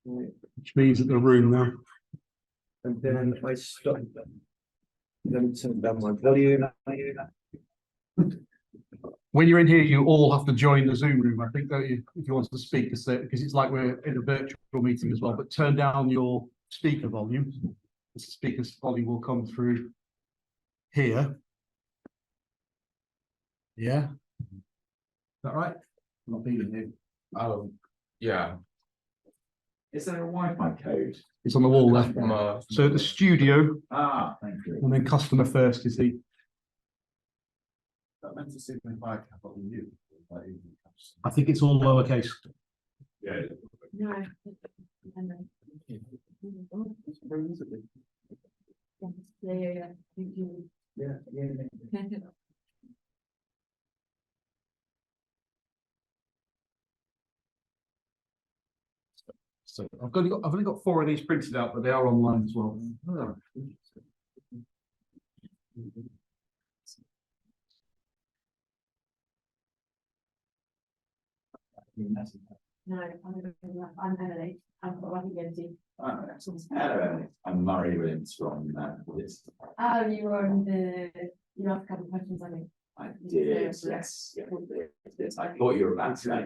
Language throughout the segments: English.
which means that the room now. And then I stop. Then turn down my volume. When you're in here, you all have to join the Zoom room, I think, don't you? If you want to speak, because it's like we're in a virtual meeting as well. But turn down your speaker volume. The speaker's volume will come through here. Yeah. Is that right? I'm not being here. Oh, yeah. Is there a Wi-Fi code? It's on the wall left. So the studio. Ah, thank you. And then customer first is the. That meant to signify capital U. I think it's all lowercase. Yeah. No. Yeah. So I've only got 4 of these printed out, but they are online as well. Oh, No, I'm Emily. I've got one identity. Hello, I'm Murray Williams from this. Oh, you were on you asked a couple of questions, I think. I did, yes. Yes, I thought you were about to say,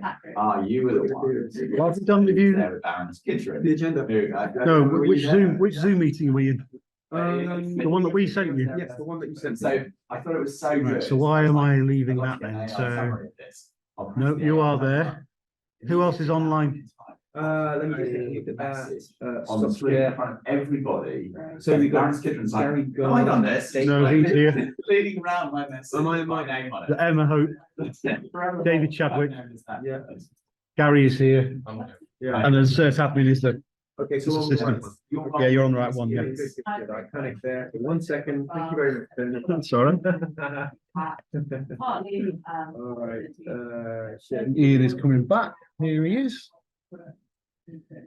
you were the one. What have you done with you? There with Baron's kitchen. The agenda. No, which Zoom meeting were you in? The one that we sent you. Yes, the one that you sent. So I thought it was so good. Right, so why am I leaving that then? So no, you are there. Who else is online? Let me just look at that. On the screen in front of everybody. So we got Baron's kitchen's like, Gary have I done this? No, he's here. Leading around like this. Am I- my name on The Emma Hope, it. David Chadwick. Yeah. Gary is here, Yeah. and then Sir Admin is the. Okay, so This is on system. Yeah, you're on the right one. Yeah, Good, I panicked there. 1 second. Thank you very much. that's all right. Partly, All right. Shit. Ian is coming back. Here he is.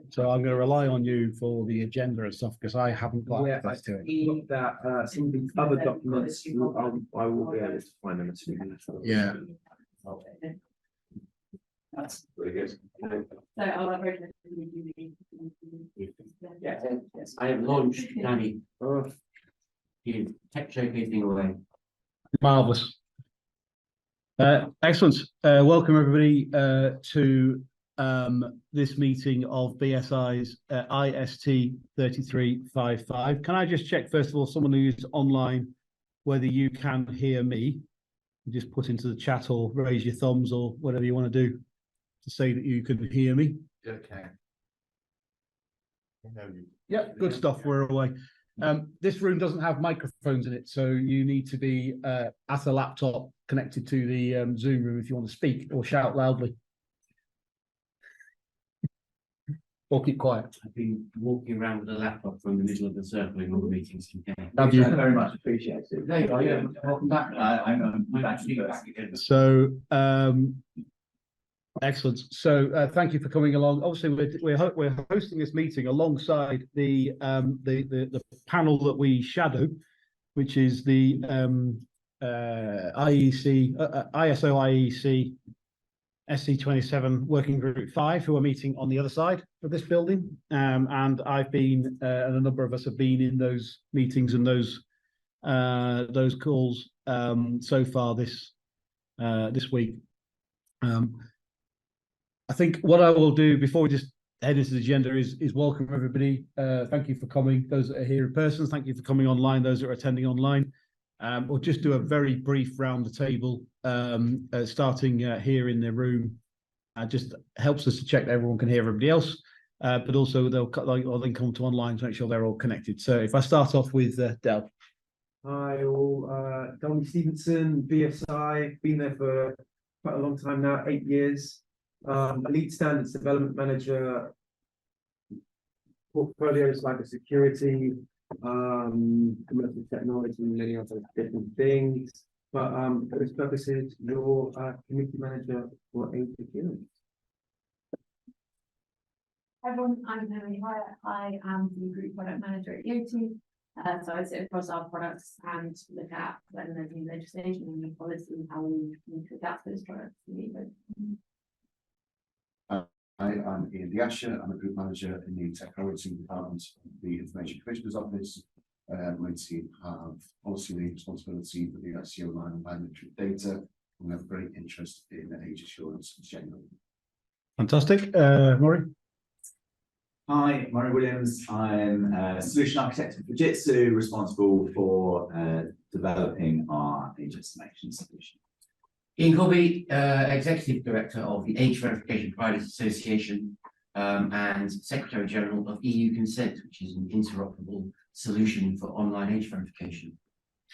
So I'm going to rely on you for the agenda and stuff because I haven't got Yeah, access to it. see that some of the other documents, I will be able to find them as soon as. Yeah. That's pretty good. so I'll have written Yes, I have launched Danny. Oh, He's tech showcasing away. Marvelous. Excellent. Welcome everybody to this meeting of BSI's IST 3355. Can I just check first of all, someone who's online, whether you can hear me? Just put into the chat or raise your thumbs or whatever you want to do to say that you can hear me. Okay. Yeah, good stuff. We're away. This room doesn't have microphones in it, so you need to be at a laptop connected to the Zoom room if you want to speak or shout loudly. Or keep quiet. I've been walking around with a laptop from the middle of the circle in all the meetings. Have you? Very much appreciated. There you are, yeah. Welcome back. I'm actually back again. So, excellent. So, thank you for coming along. Obviously, we're hosting this meeting alongside the panel that we shadow, which is the IEC ISO IEC SC27 Working Group 5, who are meeting on the other side of this building. And I've been, and a number of us have been in those meetings and those calls so far this week. I think what I will do before we just head into the agenda is welcome everybody. Thank you for coming. Those that are here in person, thank you for coming online. Those that are attending online. We'll just do a very brief round the table, starting here in the room. Just helps us to check that everyone can hear everybody else, but also they'll then come to online to make sure they're all connected. So if I start off with Del. Hi all, Donny Stevenson, BSI, been there for quite a long time now, 8 years. Lead standards development manager, portfolios like security, commercial technology, and many other different things. But for this purposes, you're community manager for AT Procurement. everyone, I'm Emily Hyatt. I am the group product manager at Yoti. So I sit across our products and look at when there's new legislation and new policy, how we need to adapt those products to meet those. I'm Ian Diasher. I'm a group manager in the technology department of the Information Commissioner's Office. My team have policy lead responsibility for the SEO line and biometric data. We have great interest in age assurance generally. Fantastic. Maury? Hi, Murray Williams. I'm a solution architect at Fujitsu, responsible for developing our age estimation solution. Ian Colby, Executive Director of the Age Verification Providers Association and Secretary General of EU Consent, which is an interoperable solution for online age verification.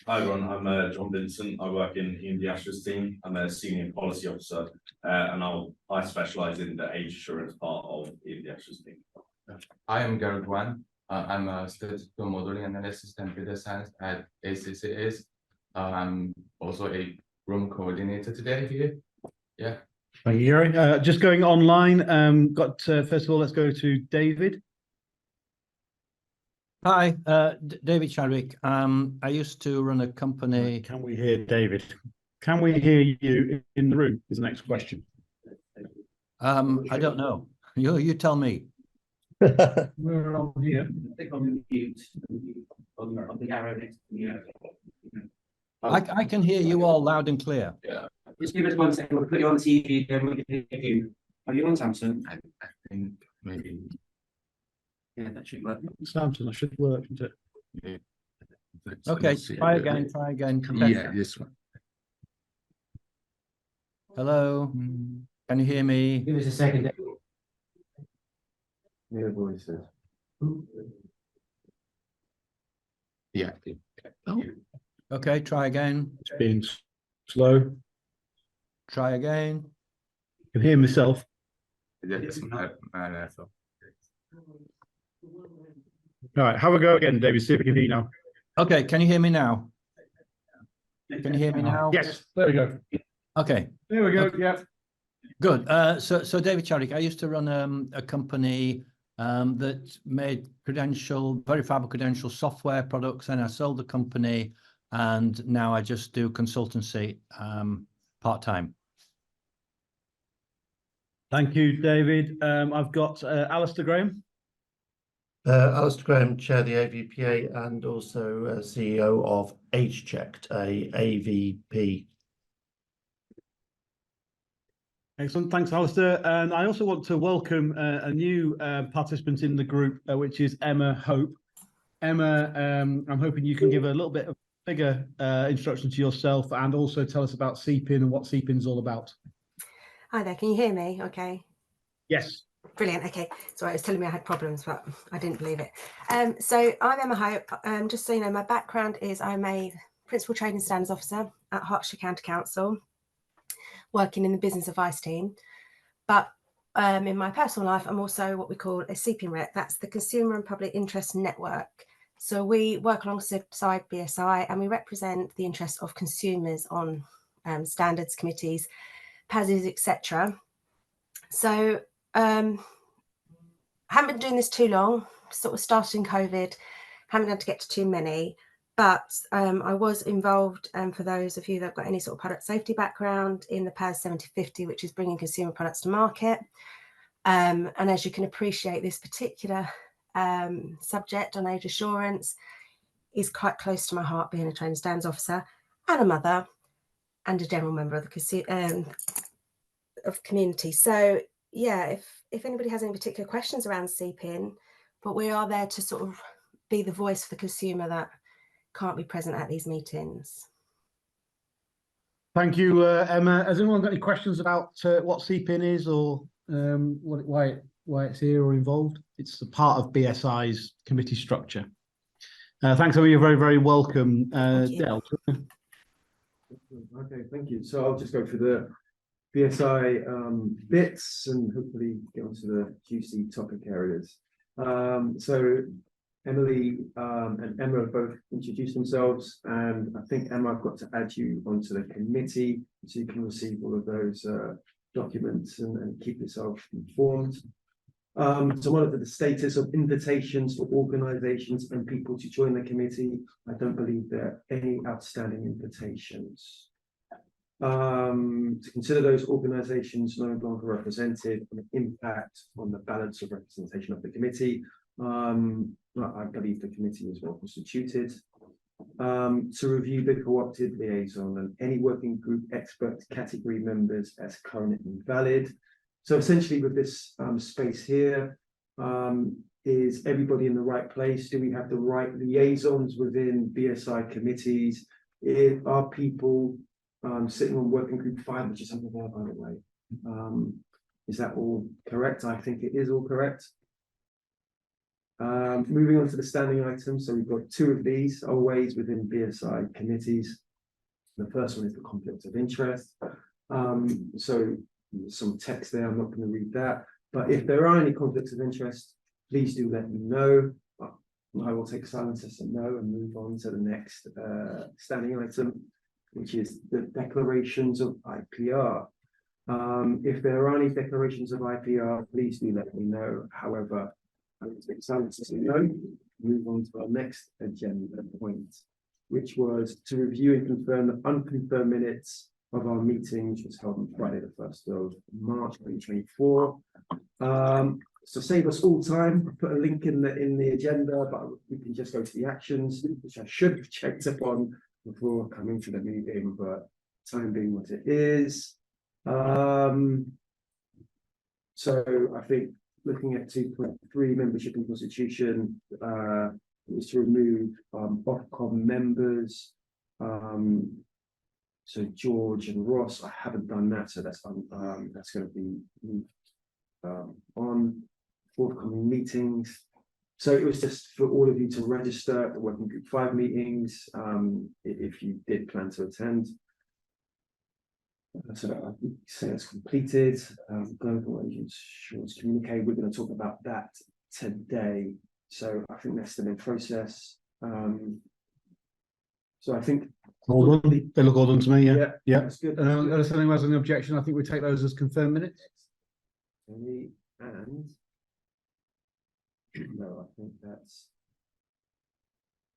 Hi everyone, I'm John Vincent. I work in Ian Diasher's team. I'm a Senior Policy Officer and I specialise in the age assurance part of Ian Diasher's team. I am Gerald Wan. I'm a statistical modeling analysis and data science at ACCS. I'm also a room coordinator today here. Yeah. Thank you, Yuri. Just going online, first of all, let's go to David. Hi, David Chadwick. I used to run a company. Can we hear David? Can we hear you in the room? Is the next question. I don't know. You tell me. We're on here. Click on mute on the arrow next to the I can hear you all loud and clear. Yeah. Just give us 1 second. We'll put you on TV. Then we can hear you. Are you on Samsung? I think maybe. Yeah, that should work. Samson, that should work, shouldn't it? Okay, try again. Try again. Yeah, this one. Hello. Can you hear me? Give us a second. Your voices. Yeah. Okay, try again. It's being slow. Try again. I can hear myself. Yes. All right, have a go again, David. See if we can hear you now. Okay, can you hear me now? Can you hear me now? Yes, there we go. Okay. There we go. Okay. Yeah. Good. So David Chadwick, I used to run a company that made verifiable credential software products, and I sold the company, and now I just do consultancy part-time. Thank you, David. I've got Alistair Graham. Alistair Graham, Chair of the AVPA and also CEO of Age Checked, a AVP. Excellent. Thanks, Alistair. And I also want to welcome a new participant in the group, which is Emma Hope. Emma, I'm hoping you can give a little bit of bigger introduction to yourself and also tell us about CPIN and what CPIN is all about. Hi there, can you hear me okay? Yes. Brilliant, okay. Sorry, it was telling me I had problems, but I didn't believe it. So I'm Emma Hope. Just so you know, my background is I'm a Principal Trading Standards Officer at Hertfordshire County Council, working in the Business Advice team. But in my personal life, I'm also what we call a CPIN rep. That's the Consumer and Public Interest Network. So we work alongside BSI and we represent the interests of consumers on standards committees, PASs, etc. So haven't been doing this too long, sort of started in COVID, haven't had to get to too many, but I was involved, for those of you that have got any sort of product safety background, in the PAS 7050, which is bringing consumer products to market. And as you can appreciate, this particular subject on age assurance is quite close to my heart, being a trained standards officer and a mother and a general member of the community. So yeah, if anybody has any particular questions around CPIN, but we are there to sort of be the voice for the consumer that can't be present at these meetings. Thank you, Emma. Has anyone got any questions about what CPIN is or why it's here or involved? It's a part of BSI's committee structure. Thanks, Emma. You're very, very welcome. Del. Okay, thank you. So I'll just go through the BSI bits and hopefully get onto the juicy topic areas. So Emily and Emma have both introduced themselves, and I think Emma, I've got to add you onto the committee so you can receive all of those documents and keep yourself informed. So one of the status of invitations for organisations and people to join the committee. I don't believe there are any outstanding invitations. To consider those organisations no longer represented and the impact on the balance of representation of the committee. I believe the committee is well constituted. To review the co-opted liaison and any working group expert category members as currently valid. So essentially with this space here, is everybody in the right place? Do we have the right liaisons within BSI committees? Are people sitting on working group 5, which is something there, by the way? Is that all correct? I think it is all correct. Moving on to the standing items. So we've got 2 of these always within BSI committees. The first one is the conflict of interest. So some text there, I'm not going to read that. But if there are any conflicts of interest, please do let me know. I will take silence as a no and move on to the next standing item, which is the declarations of IPR. If there are any declarations of IPR, please do let me know. However, I will take silence as a no. Move on to our next agenda point, which was to review and confirm the unconfirmed minutes of our meeting, which was held on Friday, the 1st of March 2024. So save us all time, put a link in the agenda, but we can just go to the actions, which I should have checked upon before coming to the meeting, but time being what it is. So I think looking at 2.3 membership and constitution, is to remove Ofcom members. So George and Ross, I haven't done that, so that's going to be on forthcoming meetings. So it was just for all of you to register the working group 5 meetings, if you did plan to attend. So I say it's completed. Global insurance communique, we're going to talk about that today. So I think that's still in process. So I think all done. They look all done to me. Yeah, yeah. That's good. Unless anyone has any objection, I think we take those as confirmed minutes. And no, I think that's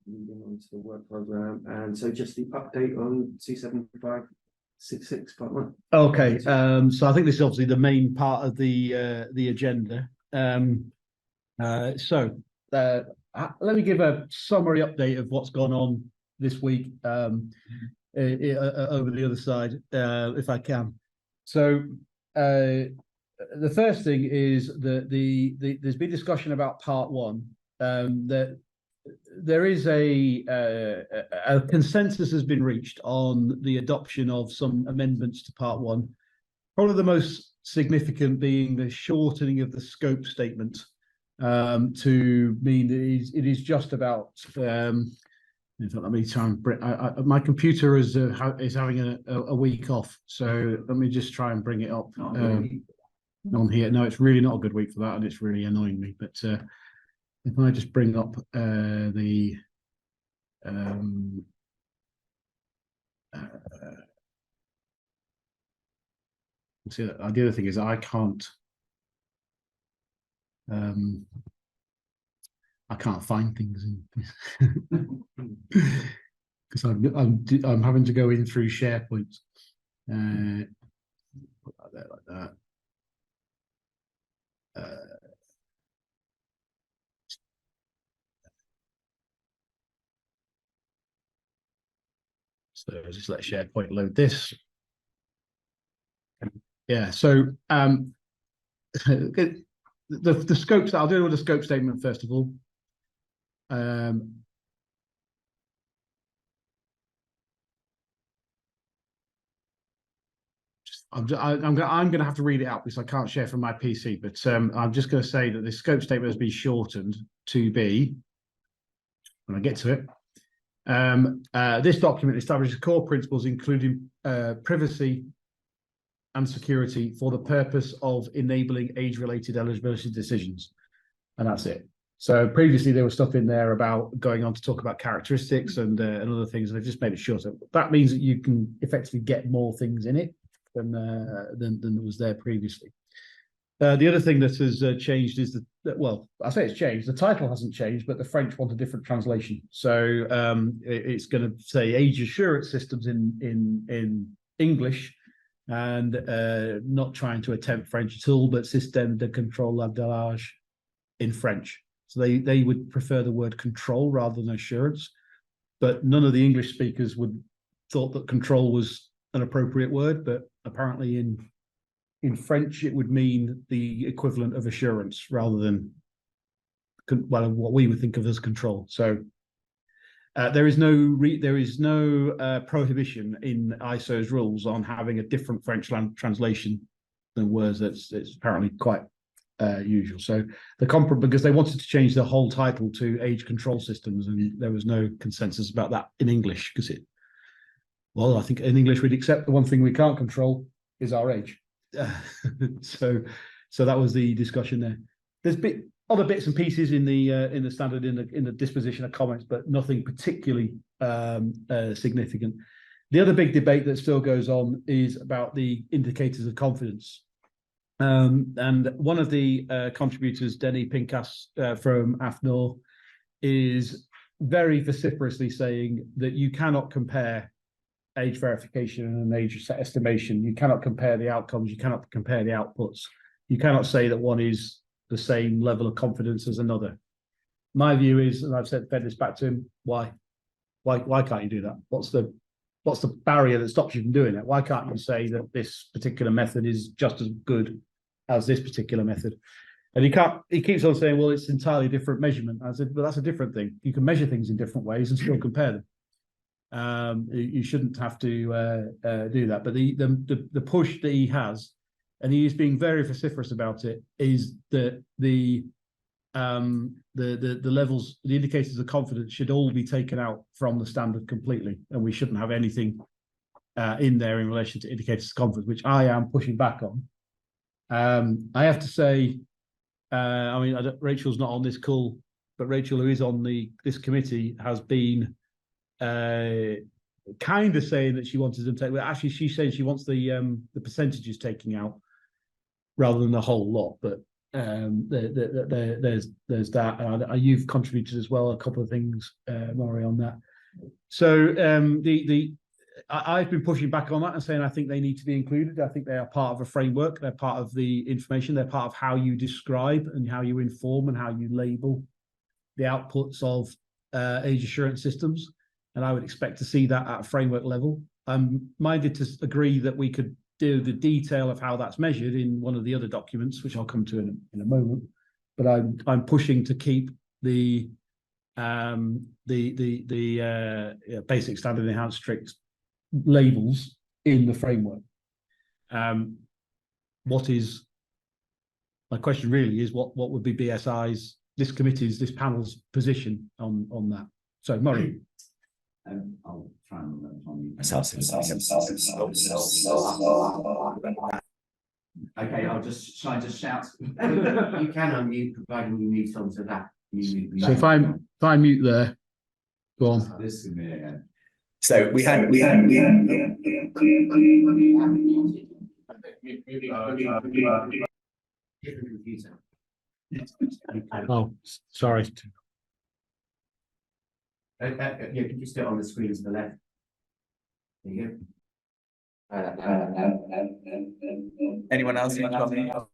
moving on to the work program. And so just the update on 27566 part 1. Okay, so I think this is obviously the main part of the agenda. Let me give a summary update of what's gone on this week over the other side, if I can. So the first thing is that there's been discussion about part 1, that there is a consensus has been reached on the adoption of some amendments to part 1. Probably the most significant being the shortening of the scope statement to mean that it is just about. In fact, let me try and bring. My computer is having a week off, so let me just try and bring it up on here. No, it's really not a good week for that, and it's really annoying me. But if I just bring up the see, the other thing is I can't find things because I'm having to go in through SharePoint. Put that there like that. So just let SharePoint load this. Yeah, so the scopes, I'll do all the scope statement first of all. I'm going to have to read it out because I can't share from my PC, but I'm just going to say that the scope statement has been shortened to be, when I get to it, this document establishes core principles including privacy and security for the purpose of enabling age-related eligibility decisions, and that's it. So previously there was stuff in there about going on to talk about characteristics and other things, and they've just made it shorter. That means that you can effectively get more things in it than was there previously. The other thing that has changed is that, well, I say it's changed. The title hasn't changed, but the French want a different translation. So it's going to say age assurance systems in English and not trying to attempt French at all, but système de contrôle d'allage in French. So they would prefer the word control rather than assurance. But none of the English speakers thought that control was an appropriate word, but apparently in French it would mean the equivalent of assurance rather than what we would think of as control. So there is no prohibition in ISO's rules on having a different French translation than words. It's apparently quite usual. So because they wanted to change the whole title to age control systems, and there was no consensus about that in English because I think in English we'd accept the one thing we can't control is our age. So that was the discussion there. There's other bits and pieces in the standard in the disposition of comments, but nothing particularly significant. The other big debate that still goes on is about the indicators of confidence. And one of the contributors, Denny Pincas from AFNOR, is very vociferously saying that you cannot compare age verification and an age estimation. You cannot compare the outcomes. You cannot compare the outputs. You cannot say that one is the same level of confidence as another. My view is, and I've fed this back to him, why can't you do that? What's the barrier that stops you from doing it? Why can't you say that this particular method is just as good as this particular method? And he keeps on saying, well, it's entirely different measurement. I said, well, that's a different thing. You can measure things in different ways and still compare them. You shouldn't have to do that. But the push that he has, and he is being very vociferous about it, is that the levels, the indicators of confidence should all be taken out from the standard completely, and we shouldn't have anything in there in relation to indicators of confidence, which I am pushing back on. I have to say, Rachel's not on this call, but Rachel, who is on this committee, has been kind of saying that she wanted them to take. Well, actually, she's saying she wants the percentages taking out rather than the whole lot. But there's that. And you've contributed as well a couple of things, Maury, on that. So I've been pushing back on that and saying I think they need to be included. I think they are part of a framework. They're part of the information. They're part of how you describe and how you inform and how you label the outputs of age assurance systems. And I would expect to see that at a framework level. I'm minded to agree that we could do the detail of how that's measured in one of the other documents, which I'll come to in a moment. But I'm pushing to keep the basic standard enhanced strict labels in the framework. What is my question really is what would be BSI's, this committee's, this panel's position on that? So Murray. I'll try and unmute myself. Okay, shall I just shout? You can unmute, providing you mute onto that. So if I mute there, go on. This is me again. So we had Oh, sorry. Yeah, can you just do it on the screen to the left? There you go. anyone else? Hello.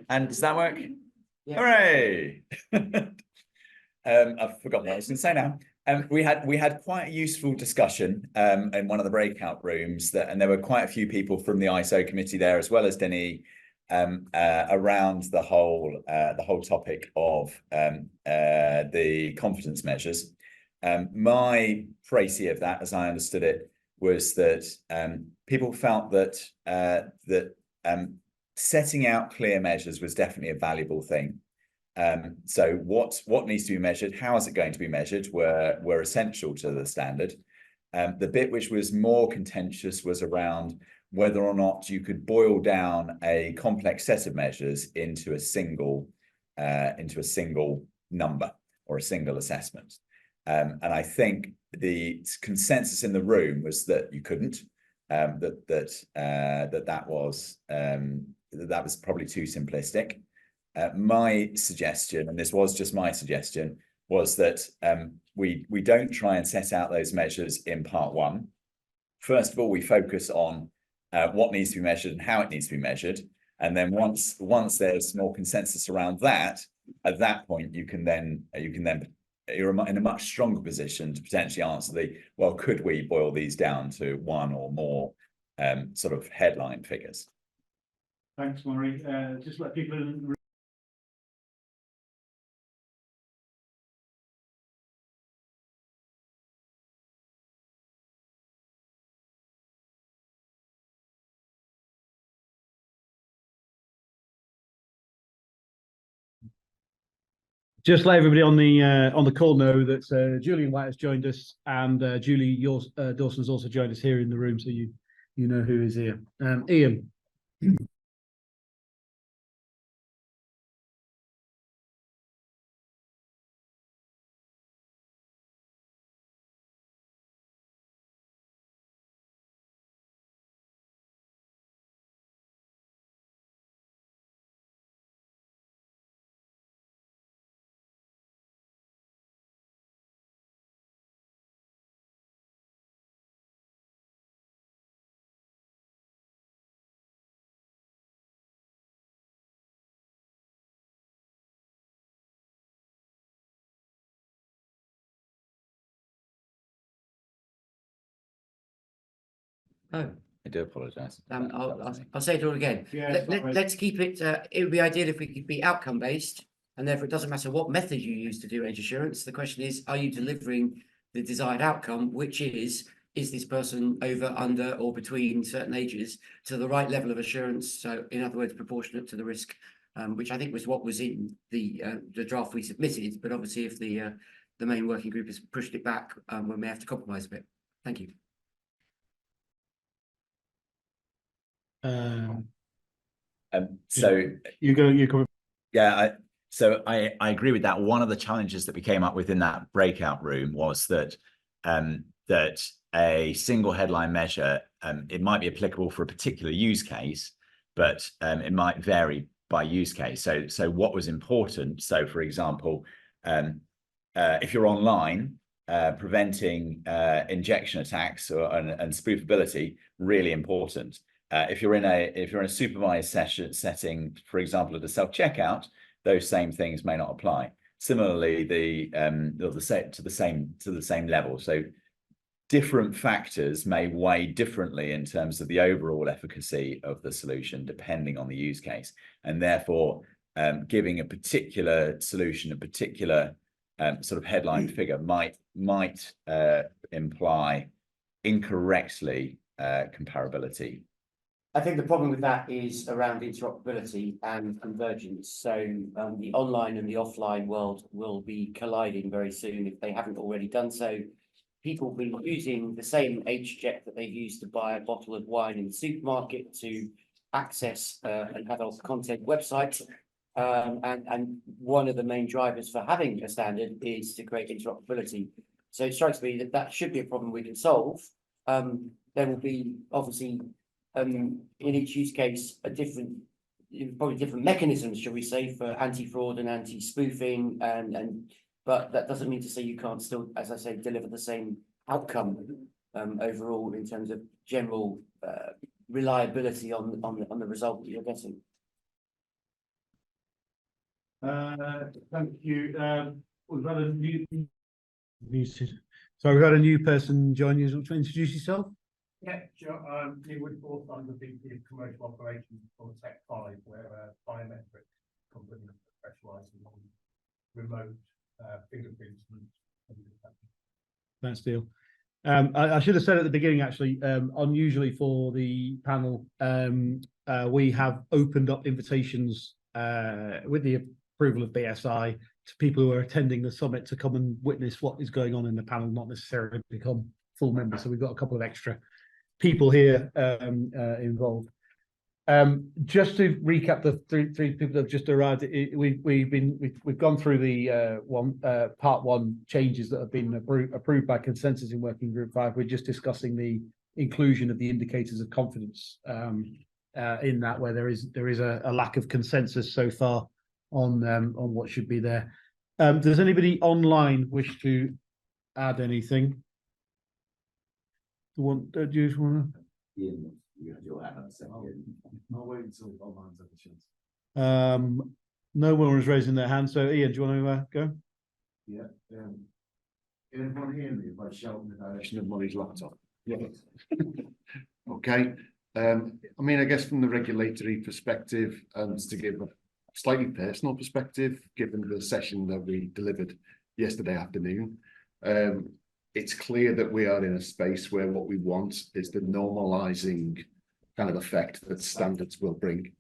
And does that work? Yeah. Hooray! I've forgotten what I was going to say now. We had quite a useful discussion in one of the breakout rooms and there were quite a few people from the ISO committee there, as well as Denny, around the whole topic of the confidence measures. My précis of that, as I understood it, was that people felt that setting out clear measures was definitely a valuable thing. So what needs to be measured, how is it going to be measured, were essential to the standard. The bit which was more contentious was around whether or not you could boil down a complex set of measures into a single number. or a single assessment. And I think the consensus in the room was that you couldn't, that was probably too simplistic. My suggestion, and this was just my suggestion, was that we don't try and set out those measures in part one. First of all, we focus on what needs to be measured and how it needs to be measured. And then once there's more consensus around that, at that point, you're in a much stronger position to potentially answer well, could we boil these down to one or more sort of headline figures? Thanks, Murray. Just let people in. Just let everybody on the call know that Julian White has joined us, and Julie Dawson has also joined us here in the room, so you know who is here. Ian. Oh, I do apologise. I'll say it all again. Yeah, Let's keep it. It would be ideal if we could be outcome based, and therefore it doesn't matter what method you use to do age assurance. The question is, are you delivering the desired outcome, which is this person over, under, or between certain ages to the right level of assurance? So, in other words, proportionate to the risk, which I think was what was in the draft we submitted. But obviously, if the main working group has pushed it back, we may have to compromise a bit. Thank you. So you come. yeah, I agree with that. One of the challenges that we came up with in that breakout room was that that a single headline measure, it might be applicable for a particular use case, but it might vary by use case. So what was important? So for example, if you're online, preventing injection attacks and spoofability, really important. If you're in a supervised setting, for example, at a self-checkout, those same things may not apply. Similarly, to the same level. So different factors may weigh differently in terms of the overall efficacy of the solution, depending on the use case, and therefore giving a particular solution, a particular sort of headline figure might imply incorrectly comparability. I think the problem with that is around interoperability and convergence. So the online and the offline world will be colliding very soon if they haven't already done so. People will be using the same age check that they've used to buy a bottle of wine in the supermarket to access an adult content website. And one of the main drivers for having a standard is to create interoperability. So it strikes me that should be a problem we can solve. There will be obviously in each use case probably different mechanisms, shall we say, for anti-fraud and anti-spoofing, but that doesn't mean to say you can't still, as I say, deliver the same outcome overall in terms of general reliability on the result that you're getting. Thank you. We've got a new person join you. Want to introduce yourself? Yeah, sure. Lee Woodforth, I'm the VP of Commercial Operations for Tech5, we're a biometric company specialising on remote fingerprints. Thanks, Neil. I should have said at the beginning, actually, unusually for the panel, we have opened up invitations with the approval of BSI to people who are attending the summit to come and witness what is going on in the panel, not necessarily become full members. So we've got a couple of extra people here involved. Just to recap, the three people that have just arrived, we've gone through the part one changes that have been approved by consensus in Working Group 5. We're just discussing the inclusion of the indicators of confidence in that, where there is a lack of consensus so far on what should be there. Does anybody online wish to add anything? Do you just want to? You had your hand up, so I'll wait until online's have a chance. No one was raising their hand, so Ian, do you want to go? Yeah. Can everyone hear me if I shout in the direction of Molly's laptop? Yeah. Okay. I mean, I guess from the regulatory perspective, and to give a slightly personal perspective, given the session that we delivered yesterday afternoon, it's clear that we are in a space where what we want is the normalizing kind of effect that standards will bring.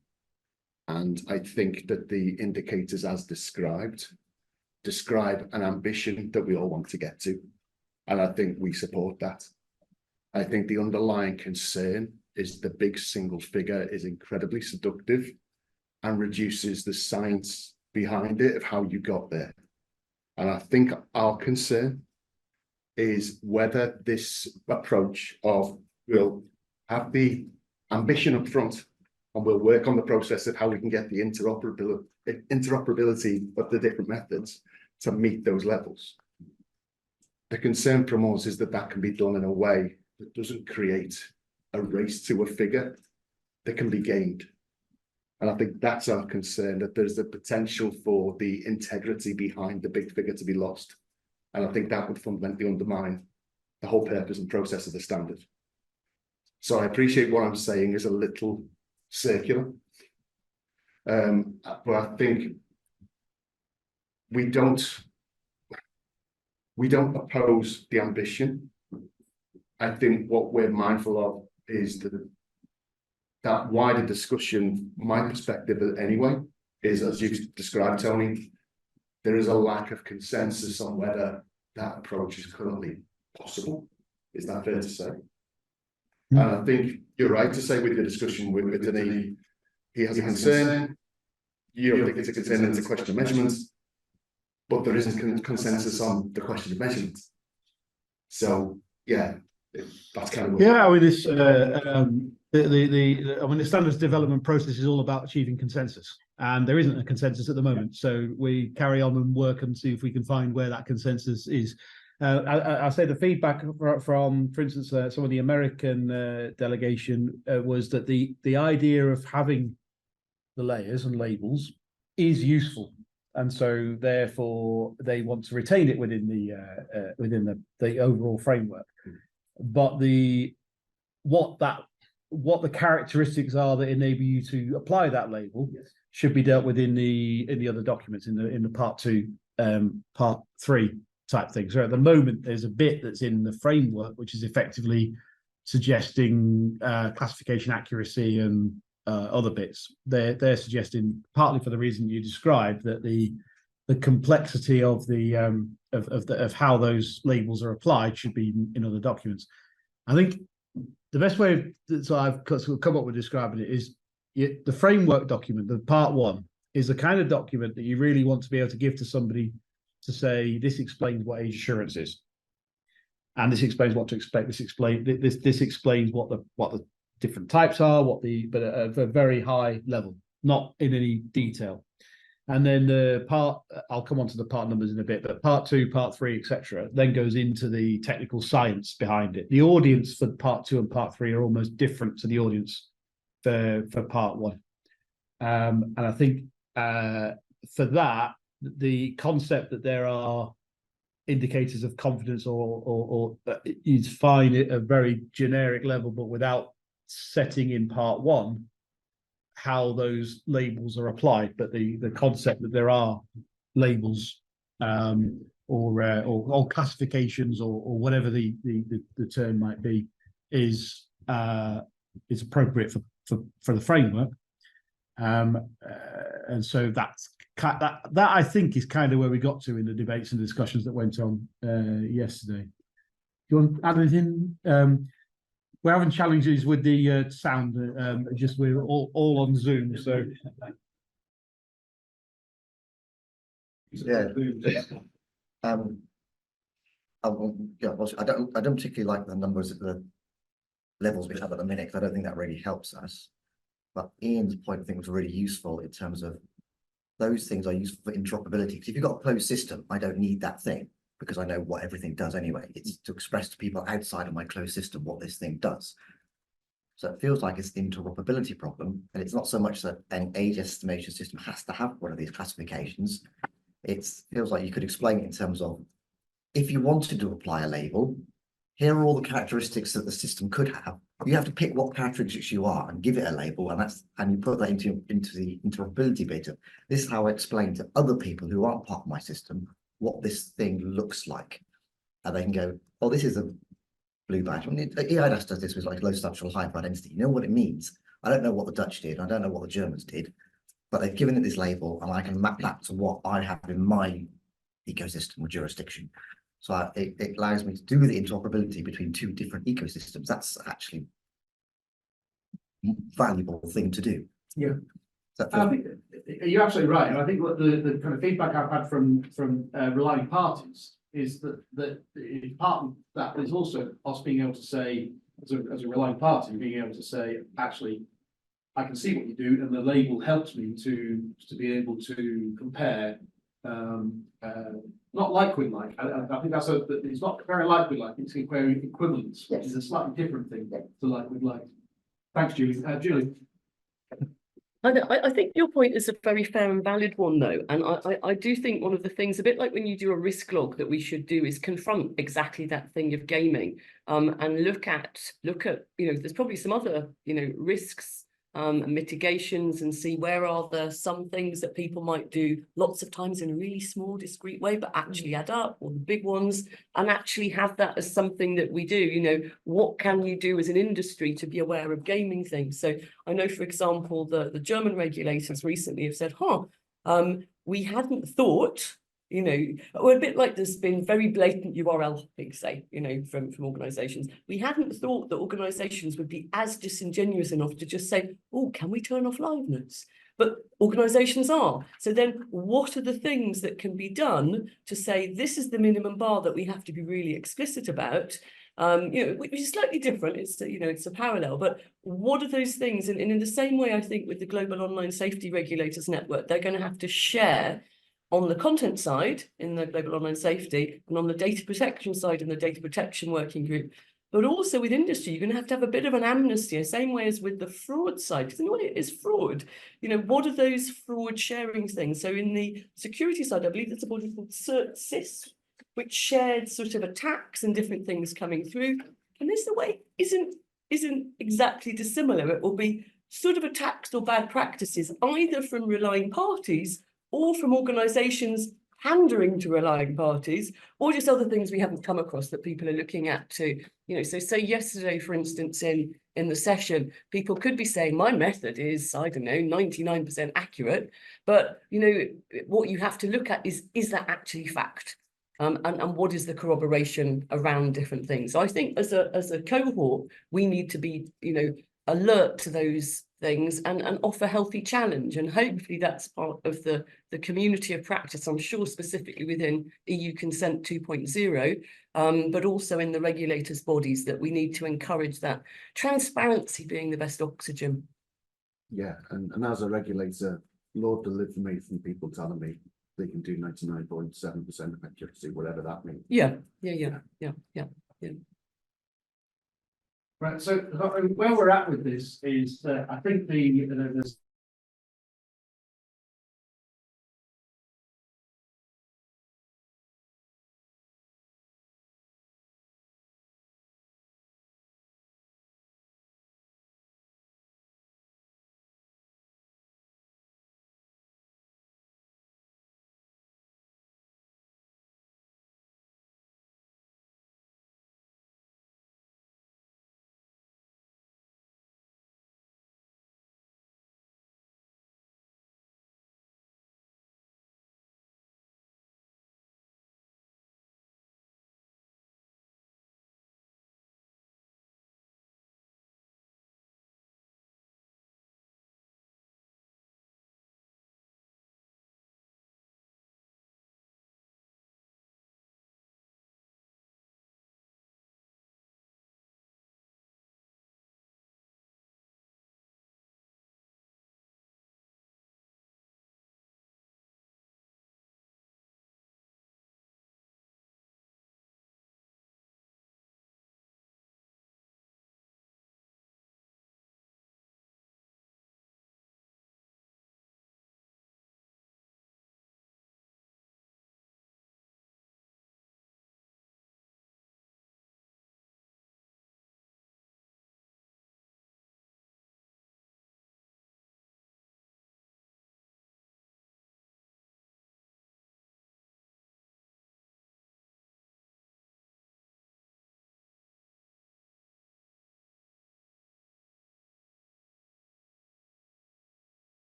And I think that the indicators as describe an ambition that we all want to get to. And I think we support that. I think the underlying concern is the big single figure is incredibly seductive and reduces the science behind it of how you got there. And I think our concern is whether this approach of we'll have the ambition up front and we'll work on the process of how we can get the interoperability of the different methods to meet those levels. The concern from us is that that can be done in a way that doesn't create a race to a figure that can be gained. And I think that's our concern, that there's the potential for the integrity behind the big figure to be lost. And I think that would fundamentally undermine the whole purpose and process of the standard. So I appreciate what I'm saying is a little circular. But I think we don't oppose the ambition. I think what we're mindful of is that wider discussion, my perspective anyway, is as you've described, Tony, there is a lack of consensus on whether that approach is currently possible. Is that fair to say? And I think you're right to say with the discussion with Denis, he has a concern. You don't think it's a concern, it's a question of measurement, but there isn't consensus on the question of measurement. So yeah, that's kind of what I mean, this the standards development process is all about achieving consensus, and there isn't a consensus at the moment. So we carry on and work and see if we can find where that consensus is. I say the feedback from, for instance, some of the American delegation was that the idea of having the layers and labels is useful, and so therefore they want to retain it within the overall framework. But what the characteristics are that enable you to apply that label should be dealt with in the other documents in the part 2, part 3 type thing. So at the moment, there's a bit that's in the framework which is effectively suggesting classification accuracy and other bits. They're suggesting, partly for the reason you described, that the complexity of of how those labels are applied should be in other documents. I think the best way that I've come up with describing it is the framework document, the part 1, is the kind of document that you really want to be able to give to somebody to say, this explains what age assurance is, and this explains what to expect. This explains what the different types are, but at a very high level, not in any detail. And then the part, I'll come on to the part numbers in a bit, but part 2, part 3, etc., then goes into the technical science behind it. The audience for part 2 and part 3 are almost different to the audience for part 1. And I think for that, the concept that there are indicators of confidence or is fine at a very generic level, but without setting in part 1 how those labels are applied. But the concept that there are labels or classifications or whatever the term might be is appropriate for the framework. And so that I think is kind of where we got to in the debates and discussions that went on yesterday. Do you want to add anything? we're having challenges with the sound. Just we're all on Zoom, so. Yeah. Yeah, well, I don't particularly like the numbers at the levels we have at the minute, 'cause I don't think that really helps us. But Ian's point, I think, was really useful in terms of those things are useful for interoperability. Because if you've got a closed system, I don't need that thing because I know what everything does anyway. It's to express to people outside of my closed system what this thing does. So it feels like it's an interoperability problem, and it's not so much that an age estimation system has to have one of these classifications. It feels like you could explain it in terms of, if you wanted to apply a label, here are all the characteristics that the system could have. You have to pick what characteristics you are and give it a label, and you put that into the interoperability bit. This is how I explain to other people who aren't part of my system what this thing looks like. And they can go, oh, this is a blue badge. I mean, EIDAS does this with like low structural hyperidentity. You know what it means. I don't know what the Dutch did. I don't know what the Germans did, but they've given it this label, and I can map that to what I have in my ecosystem or jurisdiction. So it allows me to do the interoperability between two different ecosystems. That's actually a valuable thing to do. Yeah. You're absolutely right. And I think what the kind of feedback I've had from relying parties is that part of that is also us being able to say, as a relying party, being able to say, actually, I can see what you do, and the label helps me to be able to compare. Not like with like. I think it's not very like with like. It's comparing equivalence, which is a slightly different thing to like with like. Thanks, Julie. Julie. I think your point is a very fair and valid one, though, and I do think one of the things, a bit like when you do a risk log, that we should do is confront exactly that thing of gaming, and look at there's probably some other risks and mitigations, and see where are there some things that people might do lots of times in a really small, discrete way, but actually add up, or the big ones, and actually have that as something that we do. What can you do as an industry to be aware of gaming things? So I know, for example, the German regulators recently have said, we hadn't thought, or a bit like there's been very blatant URL hopping, say, from organizations. We hadn't thought that organizations would be as disingenuous enough to just say, oh, can we turn off liveness? But organizations are. So then what are the things that can be done to say, this is the minimum bar that we have to be really explicit about? Which is slightly different. It's a parallel, but what are those things? And in the same way, I think with the Global Online Safety Regulators Network, they're going to have to share on the content side in the Global Online Safety, and on the data protection side in the Data Protection Working Group. But also with industry, you're going to have a bit of an amnesty, same way as with the fraud side, because what is fraud? What are those fraud sharing things? So in the security side, I believe there's a body called CERT-CIS, which shared sort of attacks and different things coming through. And this, the way, isn't exactly dissimilar. It will be sort of attacks or bad practices, either from relying parties or from organisations pandering to relying parties, or just other things we haven't come across that people are looking at too. So say yesterday, for instance, in the session, people could be saying, my method is, I don't know, 99% accurate, but what you have to look at is that actually fact? And what is the corroboration around different things? So I think as a cohort, we need to be, alert to those things and offer healthy challenge. And hopefully that's part of the community of practice, I'm sure, specifically within EU Consent 2.0, but also in the regulators' bodies, that we need to encourage that transparency being the best oxygen. Yeah, and as a regulator, Lord deliver me from people telling me they can do 99.7% accuracy, whatever that means. Yeah. Right, so where we're at with this is, I think there's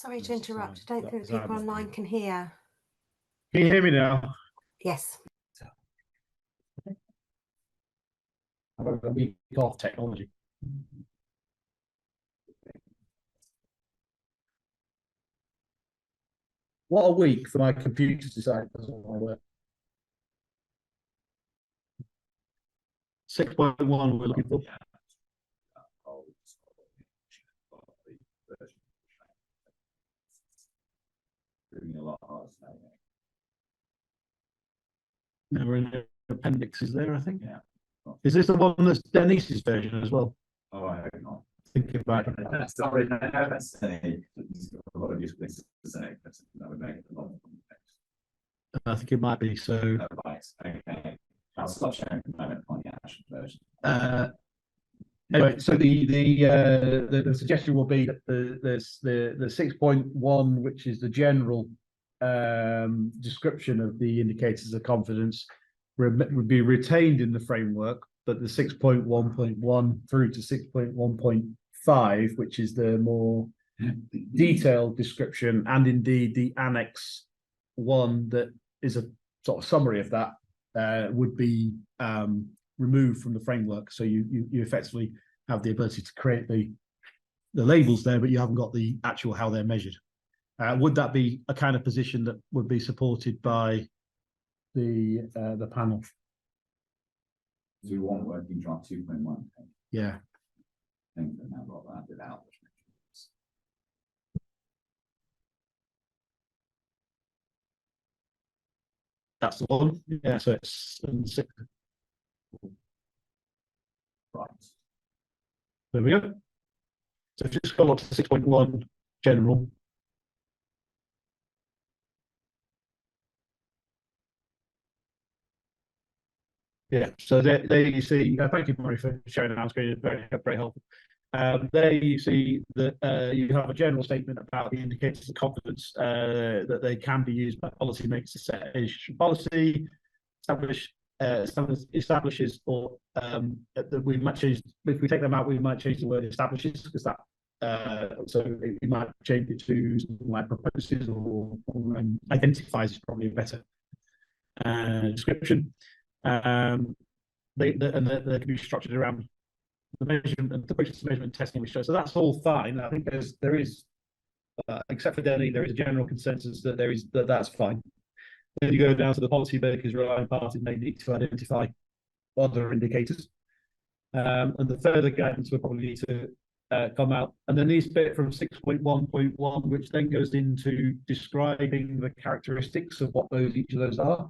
Sorry to interrupt. I don't think That's people online can hear. Can you hear me now? Yes. I've got a week off technology. What a week for my computer to decide it doesn't want to work. 6.1 we're looking for. Now we're in the appendixes there, I think. Yeah. Is this the one that's Denise's version as well? Oh, I hope not. Thinking back. Sorry, no, that's a lot of useful things to say. That would make it a lot more complex. I think it might be. So Right, okay. I'll stop sharing for the moment on the actual version. anyway, so the suggestion will be that the 6.1, which is the general description of the indicators of confidence, would be retained in the framework, but the 6.1.1 through to 6.1.5, which is the more detailed description, and indeed the annex 1 that is a sort of summary of that, would be removed from the framework. So you effectively have the ability to create the labels there, but you haven't got the actual how they're measured. Would that be a kind of position that would be supported by the panel? Do we want working draft 2.1? Yeah. I think that now got that without. That's the one. Yeah, so it's 6. Right. There we go. So just go up to 6.1 general. Yeah, so there you see, thank you, Murray, for sharing that on screen. It's very, very helpful. There you see that you have a general statement about the indicators of confidence, that they can be used by policymakers to set a policy, establishes, or that we might change. If we take them out, we might change the word establishes, because that so we might change it to something like proposes or identifies is probably a better description. And they can be structured around the measurement and the process of measurement testing, which shows. So that's all fine. I think there is except for Delhi, there is a general consensus that that's fine. Then you go down to the policymakers relying parties may need to identify other indicators, and the further guidance will probably need to come out. And then this bit from 6.1.1, which then goes into describing the characteristics of what each of those are,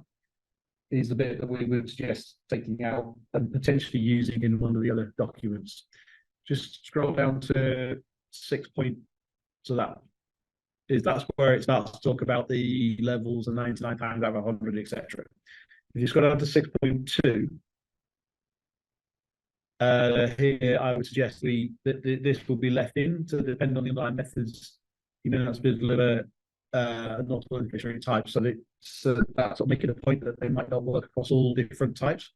is the bit that we would suggest taking out and potentially using in one of the other documents. Just scroll down to 6. So that's where it starts to talk about the levels and 99 times out of 100, etc. If you scroll down to 6.2, here I would suggest that this will be left in to depend on the underlying methods. You know, that's been deliver multiple inflationary types, so that's making a point that they might not work across all different types.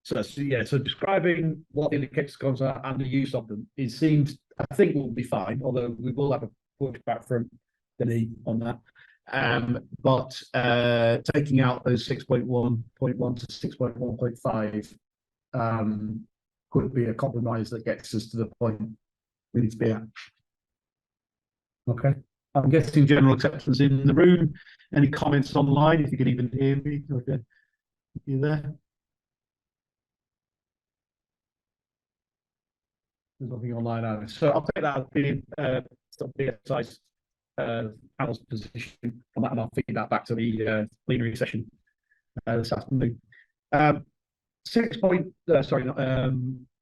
So describing what the indicators are and the use of them, it seems, I think, will be fine, although we will have a pushback from Denis on that. But taking out those 6.1.1 to 6.1.5 could be a compromise that gets us to the point we need to be at. Okay, I'm getting general acceptance in the room. Any comments online? If you can even hear me, okay, you there? There's nothing online either. So I'll take that as being BSI's panel's position on that, and I'll feed that back to the plenary session this afternoon.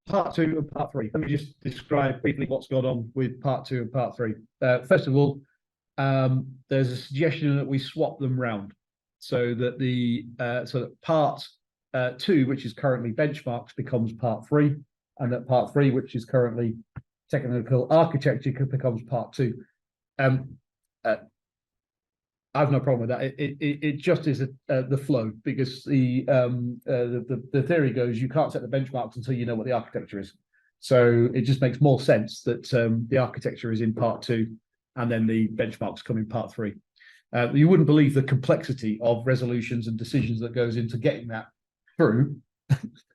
Part 2 and part 3. Let me just describe briefly what's going on with part 2 and part 3. First of all, there's a suggestion that we swap them round, so that part 2, which is currently benchmarks, becomes part 3, and that part 3, which is currently technical architecture, becomes part 2. I've no problem with that. It just is the flow, because the theory goes you can't set the benchmarks until you know what the architecture is. So it just makes more sense that the architecture is in part 2, and then the benchmarks come in part 3. You wouldn't believe the complexity of resolutions and decisions that goes into getting that through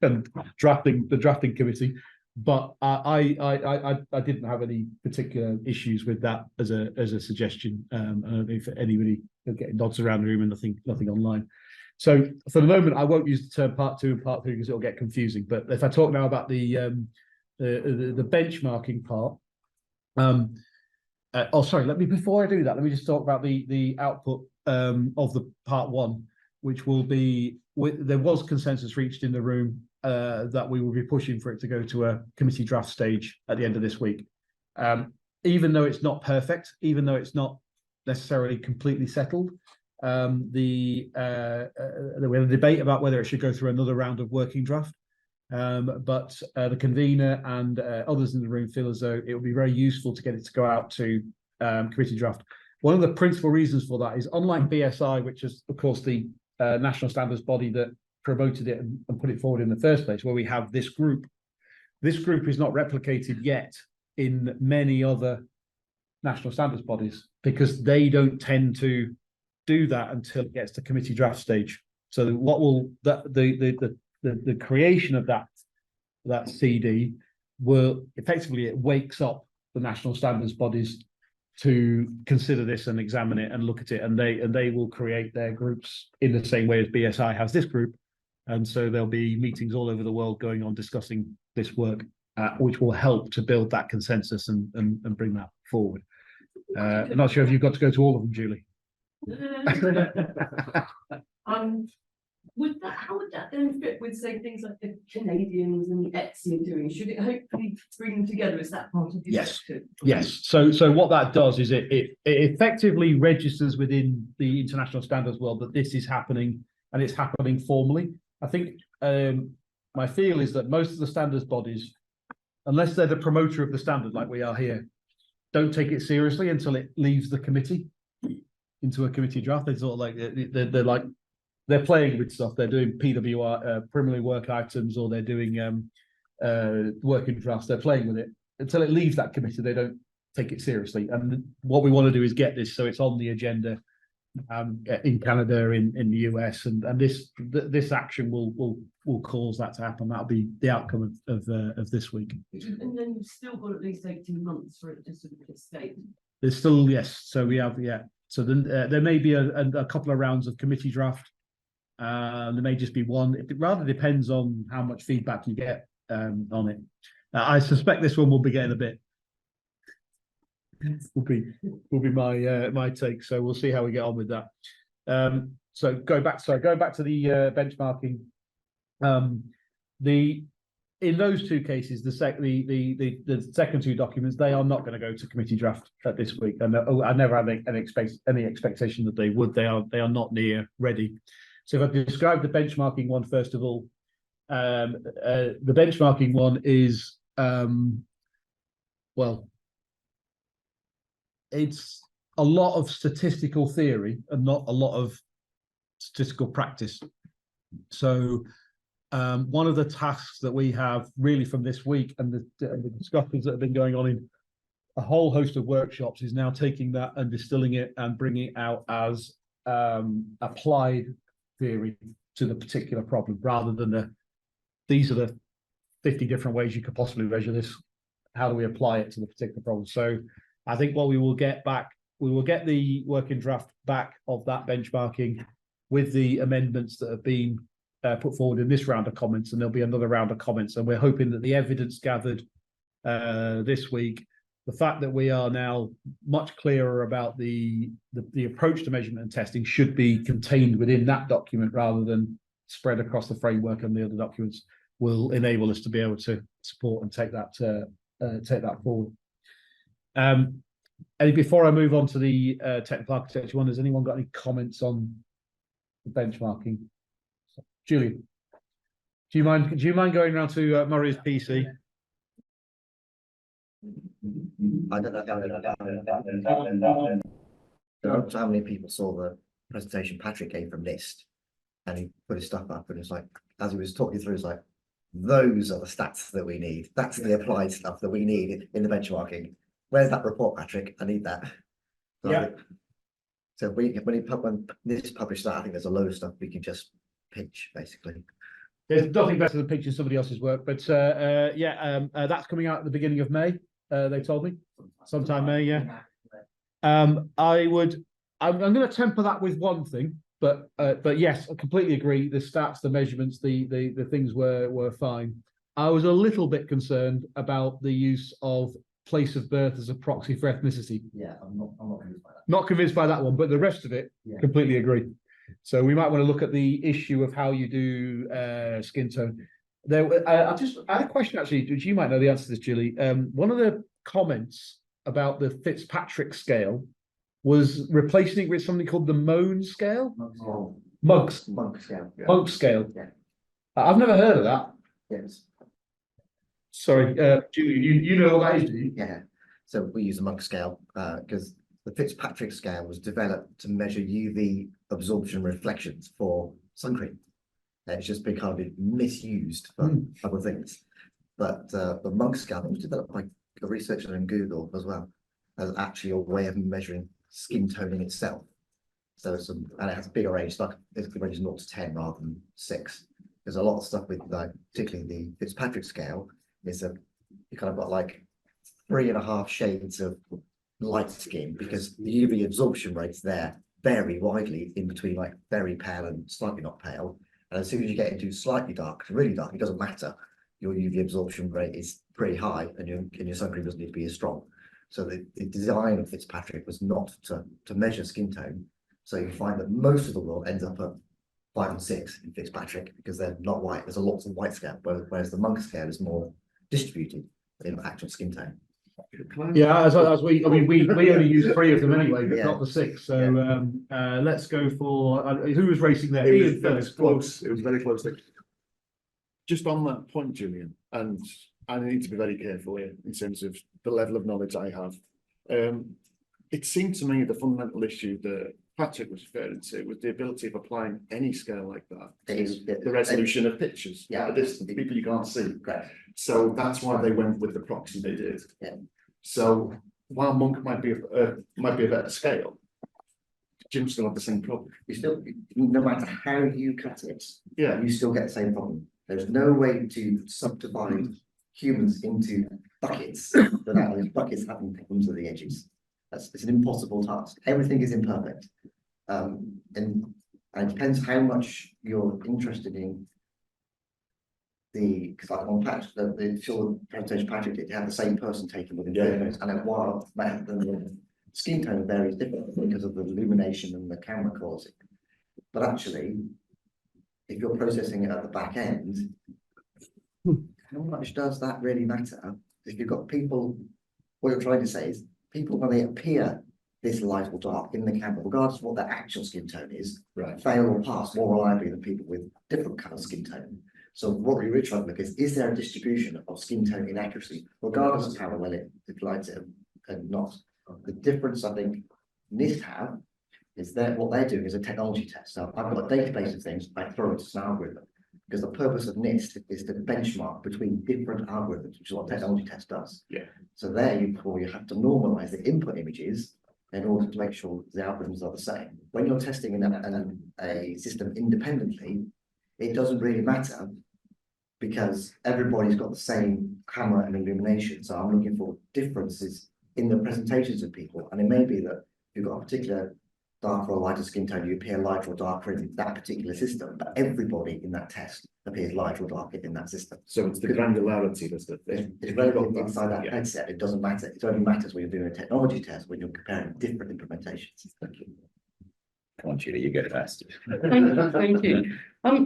and drafting the drafting committee. But I didn't have any particular issues with that as a suggestion. I don't know if anybody getting nods around the room and nothing online. So for the moment, I won't use the term part 2 and part 3 because it'll get confusing. But if I talk now about the benchmarking part, before I do that, let me just talk about the output of the part 1, which will be there was consensus reached in the room that we will be pushing for it to go to a committee draft stage at the end of this week. Even though it's not perfect, even though it's not necessarily completely settled, we had a debate about whether it should go through another round of working draft. But the convener and others in the room feel as though it would be very useful to get it to go out to committee draft. One of the principal reasons for that is, unlike BSI, which is of course the national standards body that promoted it and put it forward in the first place, where we have this group is not replicated yet in many other national standards bodies, because they don't tend to do that until it gets to committee draft stage. So what will the creation of that CD will effectively, it wakes up the national standards bodies to consider this and examine it and look at it, and they will create their groups in the same way as BSI has this group. And so there'll be meetings all over the world going on discussing this work, which will help to build that consensus and bring that forward. I'm not sure if you've got to go to all of them, Julie. How would that then fit with, say, things like the Canadians and the ETSI are doing? Should it hopefully bring them together? Is that part of the objective? Yes. So what that does is it effectively registers within the international standards world that this is happening, and it's happening formally. I think my feel is that most of the standards bodies, unless they're the promoter of the standard like we are here, don't take it seriously until it leaves the committee into a committee draft. They sort of like they're playing with stuff. They're doing PWR, preliminary work items, or they're doing working drafts. They're playing with it until it leaves that committee. They don't take it seriously. And what we want to do is get this so it's on the agenda in Canada, in the US, and this action will cause that to happen. That'll be the outcome of this week. And then you've still got at least 18 months for it to sort of state. There's still, yes. So we have, yeah. So then there may be a couple of rounds of committee draft. There may just be one. It rather depends on how much feedback you get on it. I suspect this one will be getting a bit. Will be my take. So we'll see how we get on with that. So going back to the benchmarking. In those two cases, the second two documents, they are not going to go to committee draft this week, and I never had any expectation that they would. They are not near ready. So if I describe the benchmarking one first of all, the benchmarking one is well, it's a lot of statistical theory and not a lot of statistical practice. So one of the tasks that we have really from this week and the discussions that have been going on in a whole host of workshops is now taking that and distilling it and bringing it out as applied theory to the particular problem, rather than these are the 50 different ways you could possibly measure this. How do we apply it to the particular problem? So I think what we will get back, we will get the working draft back of that benchmarking with the amendments that have been put forward in this round of comments, and there'll be another round of comments. And we're hoping that the evidence gathered this week, the fact that we are now much clearer about the approach to measurement and testing, should be contained within that document rather than spread across the framework and the other documents, will enable us to be able to support and take that forward. And before I move on to the technical architecture one, has anyone got any comments on the benchmarking? Julian, do you mind going around to Murray's PC? I don't know. So how many people saw the presentation Patrick gave from NIST, and he put his stuff up, and it's like, as he was talking through, it's like, those are the stats that we need. That's the applied stuff that we need in the benchmarking. Where's that report, Patrick? I need that. So Yeah. So when this is published, that I think there's a load of stuff we can just pitch, basically. There's nothing better than pitching somebody else's work, but that's coming out at the beginning of May. They told me sometime May. Yeah. I'm going to temper that with one thing, but yes, I completely agree. The stats, the measurements, the things were fine. I was a little bit concerned about the use of place of birth as a proxy for ethnicity. Yeah, I'm not convinced by that. Not convinced by that one, but the rest of it, completely agree. So we might want to look at the issue of how you do skin tone. I had a question actually, which you might know the answer to this, Julie. One of the comments about the Fitzpatrick scale was replacing it with something called the Mohn scale. Monk scale. Yeah. Monk scale. Yeah. I've never heard of that. Yes. Sorry, Julie, you know what that is, do you? Yeah. So we use the Monk scale because the Fitzpatrick scale was developed to measure UV absorption reflections for sun cream. It's just been kind of misused for other things. But the Monk scale was developed by a researcher in Google as well, as actually a way of measuring skin toning itself. So and it has a bigger range, like it's the range 0 to 10 rather than 6. There's a lot of stuff with particularly the Fitzpatrick scale is you kind of got like 3.5 shades of light skin because the UV absorption rates there vary widely in between like very pale and slightly not pale. And as soon as you get into slightly dark to really dark, it doesn't matter. Your UV absorption rate is pretty high and your sun cream doesn't need to be as strong. So the design of Fitzpatrick was not to measure skin tone. So you find that most of the world ends up at 5 and 6 in Fitzpatrick because they're not white. There's a lot of white scale, whereas the Monk scale is more distributed in actual skin tone. Yeah, as we only use 3 of them anyway, but not the 6. So let's go for who was racing there? It was close. It was very close. Just on that point, Julian, and I need to be very careful here in terms of the level of knowledge I have. It seemed to me the fundamental issue that Patrick was referring to was the ability of applying any scale like that. The resolution of pictures at a distance, people you can't see. Correct. So that's why they went with the proxy they did. Yeah. So while Monk might be a better scale, Jim still had the same problem. You still, no matter how you cut it, you still get the same problem. There's no way to subdivide humans into buckets without those buckets having problems at the edges. It's an impossible task. Everything is imperfect. And it depends how much you're interested in because like on Patrick, the short presentation Patrick did, you have the same person taking within 30 minutes, and while the skin tone varies differently because of the illumination and the camera quality. But actually, if you're processing it at the back end, how much does that really matter? If you've got people, what you're trying to say is people, when they appear this light or dark in the camera, regardless of what their actual skin tone is, fail or pass more reliably than people with different colour skin tone. So what we really try to look is there a distribution of skin tone inaccuracy, regardless of how well it lights it and not? The difference I think NIST have is that what they're doing is a technology test. So I've got a database of things, I throw it to an algorithm. Because the purpose of NIST is to benchmark between different algorithms, which is what technology test does. Yeah. So there you have to normalize the input images in order to make sure the algorithms are the same. When you're testing a system independently, it doesn't really matter because everybody's got the same camera and illumination. So I'm looking for differences in the presentations of people. And it may be that you've got a particular darker or lighter skin tone, you appear lighter or darker in that particular system, but everybody in that test appears lighter or darker in that system. So it's the granularity that's the thing. It's relative inside that headset. It doesn't matter. It only matters when you're doing a technology test, when you're comparing different implementations. Thank you. Come on, Julie, you go first. Thank you.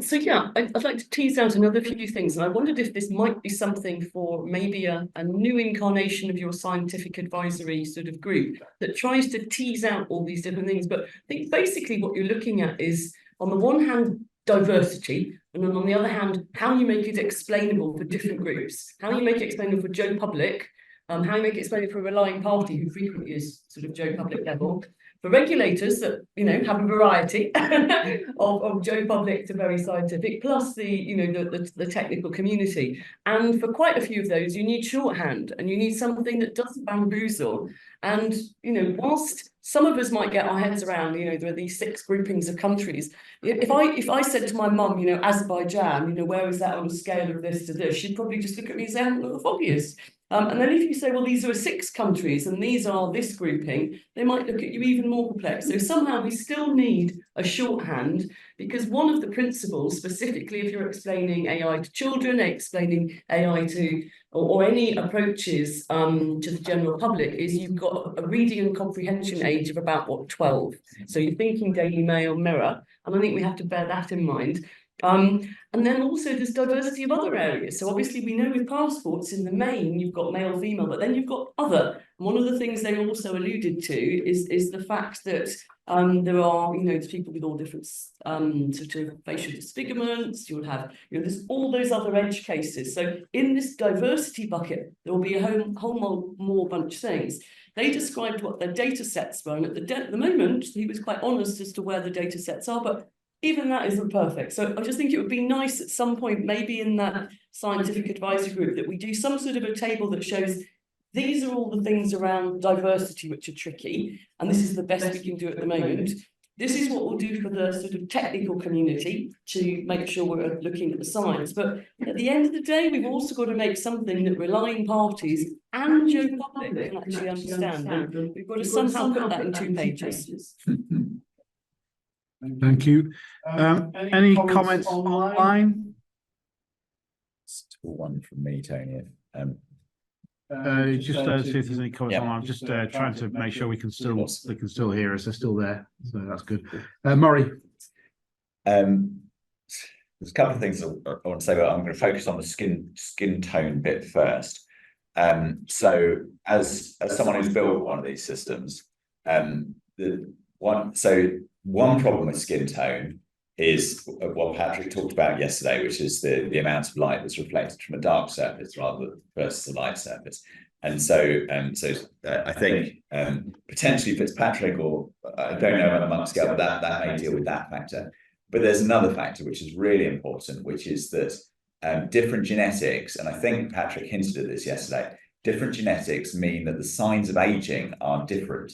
So yeah, I'd like to tease out another few things, and I wondered if this might be something for maybe a new incarnation of your scientific advisory sort of group that tries to tease out all these different things. But I think basically what you're looking at is, on the one hand, diversity, and then on the other hand, how you make it explainable for different groups, how you make it explainable for Joe Public, how you make it explainable for a relying party who frequently is sort of Joe Public level, for regulators that, you know, have a variety of Joe Public to very scientific, plus the, you know, the technical community. And for quite a few of those, you need shorthand and you need something that doesn't bamboozle. And, you know, whilst some of us might get our heads around, you know, there are these 6 groupings of countries. If I said to my mum, you know, Azerbaijan, you know, where is that on a scale of this to this? She'd probably just look at me and say, I haven't got the foggiest. And then if you say, well, these are 6 countries and these are this grouping, they might look at you even more perplexed. So somehow we still need a shorthand, because one of the principles, specifically if you're explaining AI to children, explaining AI to or any approaches to the general public, is you've got a reading and comprehension age of about, what, 12. So you're thinking Daily Mail, Mirror, and I think we have to bear that in mind. And then also there's diversity of other areas. So obviously we know with passports in the main, you've got male, female, but then you've got other. And one of the things they also alluded to is the fact that there are, you know, there's people with all different sort of facial disfigurements. You'll have, you know, there's all those other edge cases. So in this diversity bucket, there will be a whole more bunch of things. They described what their data sets were, and at the moment, he was quite honest as to where the data sets are, but even that isn't perfect. So I just think it would be nice at some point, maybe in that scientific advisory group, that we do some sort of a table that shows these are all the things around diversity which are tricky, and this is the best we can do at the moment. This is what we'll do for the sort of technical community to make sure we're looking at the science. But at the end of the day, we've also got to make something that relying parties and Joe Public can actually understand. And we've got to somehow put that in 2 pages. Thank you. Any comments online? One from me, Tony. Just see if there's any comments online. I'm just trying to make sure they can still hear us. They're still there, so that's good. Murray. There's a couple of things I want to say, but I'm going to focus on the skin tone bit first. So as someone who's built one of these systems, one problem with skin tone is what Patrick talked about yesterday, which is the amount of light that's reflected from a dark surface rather versus a light surface. And so I think potentially Fitzpatrick, or I don't know on a month scale, but that may deal with that factor. But there's another factor which is really important, which is that different genetics, and I think Patrick hinted at this yesterday, different genetics mean that the signs of aging are different.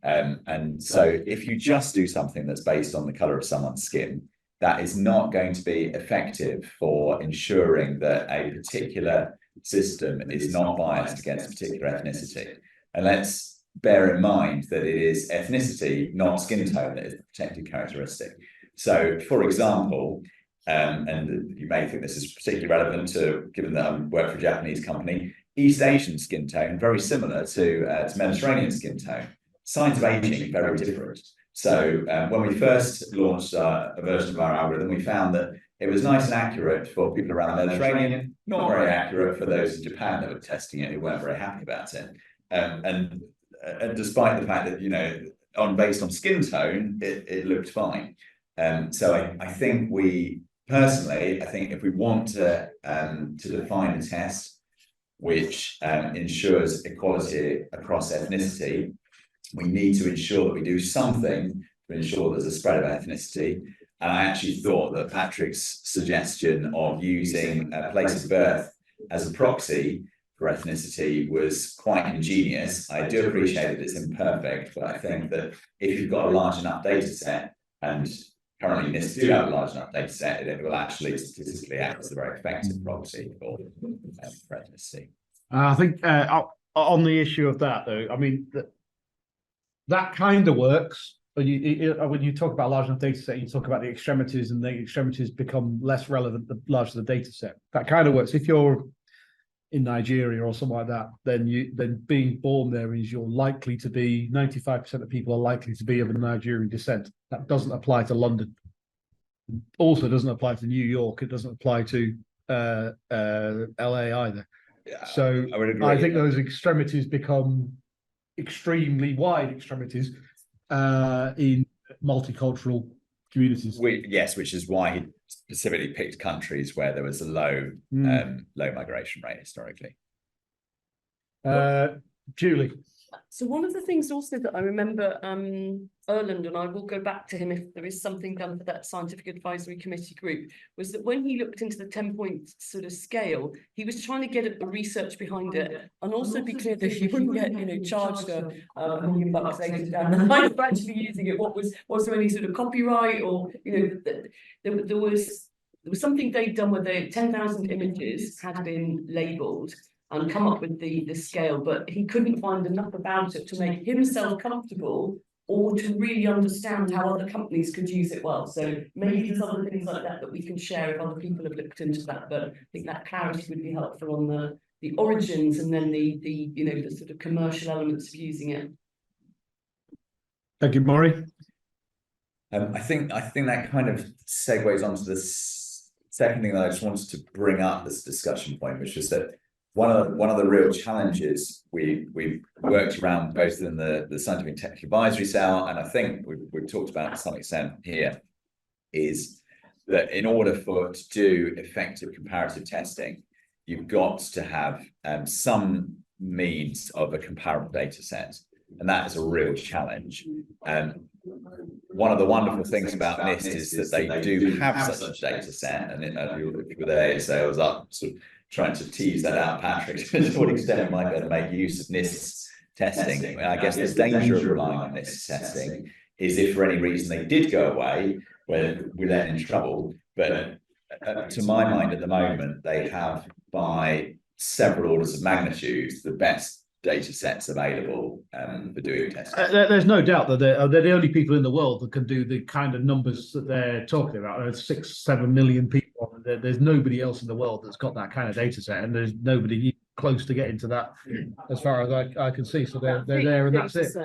And so if you just do something that's based on the color of someone's skin, that is not going to be effective for ensuring that a particular system is not biased against a particular ethnicity. And let's bear in mind that it is ethnicity, not skin tone, that is the protected characteristic. So, for example, and you may think this is particularly relevant to, given that I work for a Japanese company, East Asian skin tone, very similar to Mediterranean skin tone. Signs of aging very different. So when we first launched a version of our algorithm, we found that it was nice and accurate for people around the Mediterranean, not very accurate for those in Japan that were testing it, who weren't very happy about it. And despite the fact that, you know, based on skin tone, it looked fine. So I think personally, I think if we want to define a test which ensures equality across ethnicity, we need to ensure that we do something to ensure there's a spread of ethnicity. And I actually thought that Patrick's suggestion of using a place of birth as a proxy for ethnicity was quite ingenious. I do appreciate that it's imperfect, but I think that if you've got a large enough data set, and currently NIST do have a large enough data set, it will actually statistically act as a very effective proxy for ethnicity. I think on the issue of that, though, I mean, that kind of works. When you talk about large enough data set, you talk about the extremities, and the extremities become less relevant the larger the data set. That kind of works. If you're in Nigeria or something like that, then being born there means you're likely to be 95% of people are likely to be of a Nigerian descent. That doesn't apply to London. Also doesn't apply to New York. It doesn't apply to LA either. Yeah, so I think those extremities become extremely wide extremities in multicultural communities. Yes, which is why he specifically picked countries where there was a low migration rate historically. Julie. So one of the things also that I remember, Erland, and I will go back to him if there is something done for that scientific advisory committee group, was that when he looked into the 10-point sort of scale, he was trying to get at the research behind it and also be clear that he wouldn't get, charged $1 million later down the line for actually using it. Was there any sort of copyright, or, there was something they'd done where 10,000 images had been labelled and come up with the scale, but he couldn't find enough about it to make himself comfortable or to really understand how other companies could use it well. So maybe there's other things like that that we can share if other people have looked into that, but I think that clarity would be helpful on the origins and then the sort of commercial elements of using it. Thank you, Maury. I think that kind of segues onto the second thing that I just wanted to bring up, this discussion point, which is that one of the real challenges we've worked around both in the scientific and technical advisory cell, and I think we've talked about to some extent here, is that in order to do effective comparative testing, you've got to have some means of a comparable data set, and that is a real challenge. One of the wonderful things about NIST is that they do have such a data set, and if you were there, so I was up sort of trying to tease that out, Patrick, to what extent you might be able to make use of NIST's testing. I guess the danger of relying on NIST's testing is if for any reason they did go away, we're then in trouble. But to my mind, at the moment, they have by several orders of magnitude the best data sets available for doing testing. There's no doubt that they're the only people in the world that can do the kind of numbers that they're talking about. There's 6-7 million people. There's nobody else in the world that's got that kind of data set, and there's nobody close to getting to that as far as I can see. So they're there, and that's it.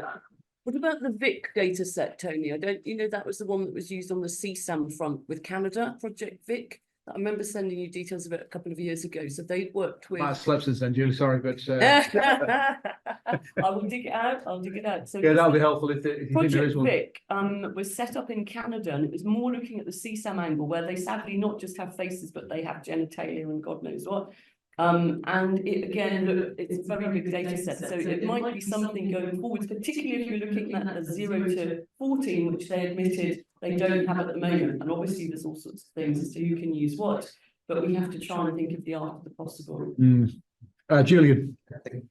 What about the Vic data set, Tony? That was the one that was used on the CSAM front with Canada, Project Vic. I remember sending you details of it a couple of years ago. So they'd worked with. Might have slept since then, Julie. Sorry, but I will dig it out. I'll dig it out. So yeah, that'll be helpful if you think there is Project one. Vic was set up in Canada, and it was more looking at the CSAM angle, where they sadly not just have faces, but they have genitalia and God knows what. And it again, it's a very big data set, so it might be something going forwards, particularly if you're looking at the 0 to 14, which they admitted they don't have at the moment. And obviously there's all sorts of things as to who can use what, but we have to try and think of the art of the possible. Julian. I think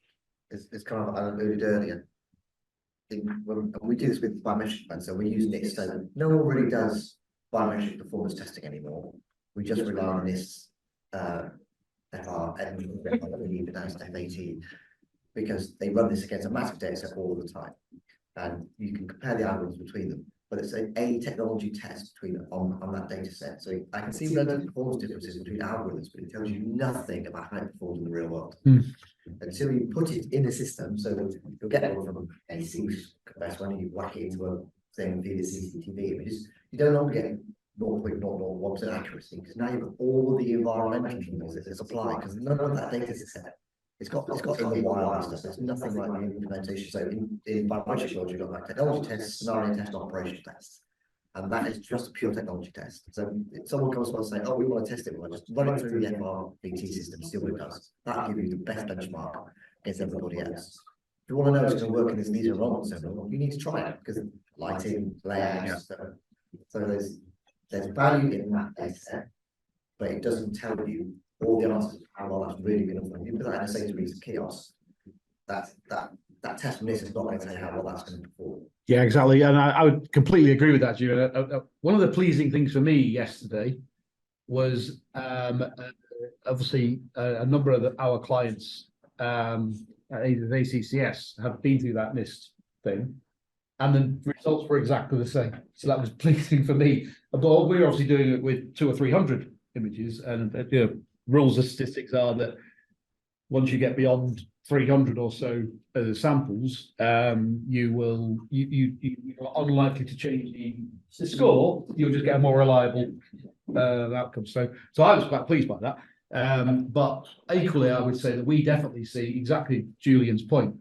it's kind of I alluded earlier. When we do this with biometric plans, so we use NIST, so no one really does biometric performance testing anymore. We just rely on this F18, because they run this against a massive data set all the time, and you can compare the algorithms between them. But it's a technology test on that data set. So I can see relative performance differences between algorithms, but it tells you nothing about how it performs in the real world. Until you put it in a system, so you'll get one from AC, which is the best one, and you whack it into a thing and feed it CCTV images. You don't only get 0.001% accuracy, because now you've got all the environmental things that it's applied, because none of that data set. It's got in the wild stuff. It's nothing like the implementation. So in biometric world, you've got like technology tests, scenario tests, operational tests, and that is just a pure technology test. So if someone comes along and say, "Oh, we want to test it," well, just run it through the FRBT system, see what it does. That'll give you the best benchmark against everybody else. If you want to know if it's going to work in this leisure environment syndrome, you need to try it, because lighting, layouts. So there's value in that data set, but it doesn't tell you all the answers of how well that's really going to work. You put that in a Sainsbury's kiosk, that test from this is not going to tell you how well that's going to perform. Yeah, exactly. And I would completely agree with that, Julian. One of the pleasing things for me yesterday was obviously a number of our clients at ACCS have been through that NIST thing, and the results were exactly the same. So that was pleasing for me. But we're obviously doing it with 200 or 300 images, and rules of statistics are that once you get beyond 300 or so samples, you're unlikely to change the score. You'll just get a more reliable outcome. So I was quite pleased by that. But equally, I would say that we definitely see exactly Julian's point,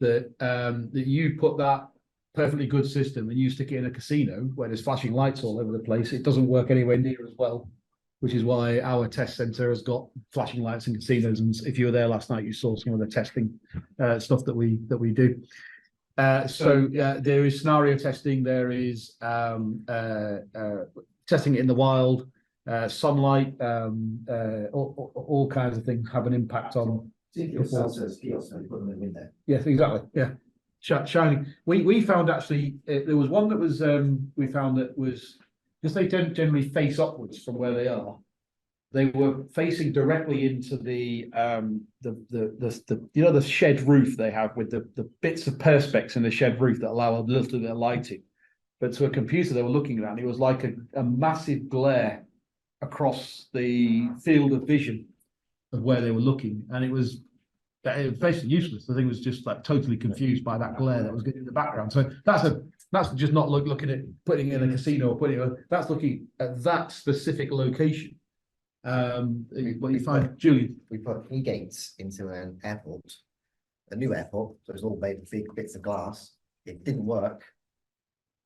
that that you put that perfectly good system and you stick it in a casino where there's flashing lights all over the place, it doesn't work anywhere near as well which is why our test centre has got flashing lights and casinos. And if you were there last night, you saw some of the testing stuff that we do. So there is scenario testing. There is testing it in the wild, sunlight, all kinds of things have an impact on. Yes, exactly. Yeah, shining. We found actually there was one that was we found that was because they don't generally face upwards from where they are. They were facing directly into the you know, the shed roof they have with the bits of perspex in the shed roof that allow a little bit of lighting. But to a computer they were looking at, and it was like a massive glare across the field of vision of where they were looking, and it was basically useless. The thing was just like totally confused by that glare that was getting in the background. So that's just not looking at putting in a casino or that's looking at that specific location. What you find, Julie? We put e-gates into an airport, a new airport, so it's all made of big bits of glass. It didn't work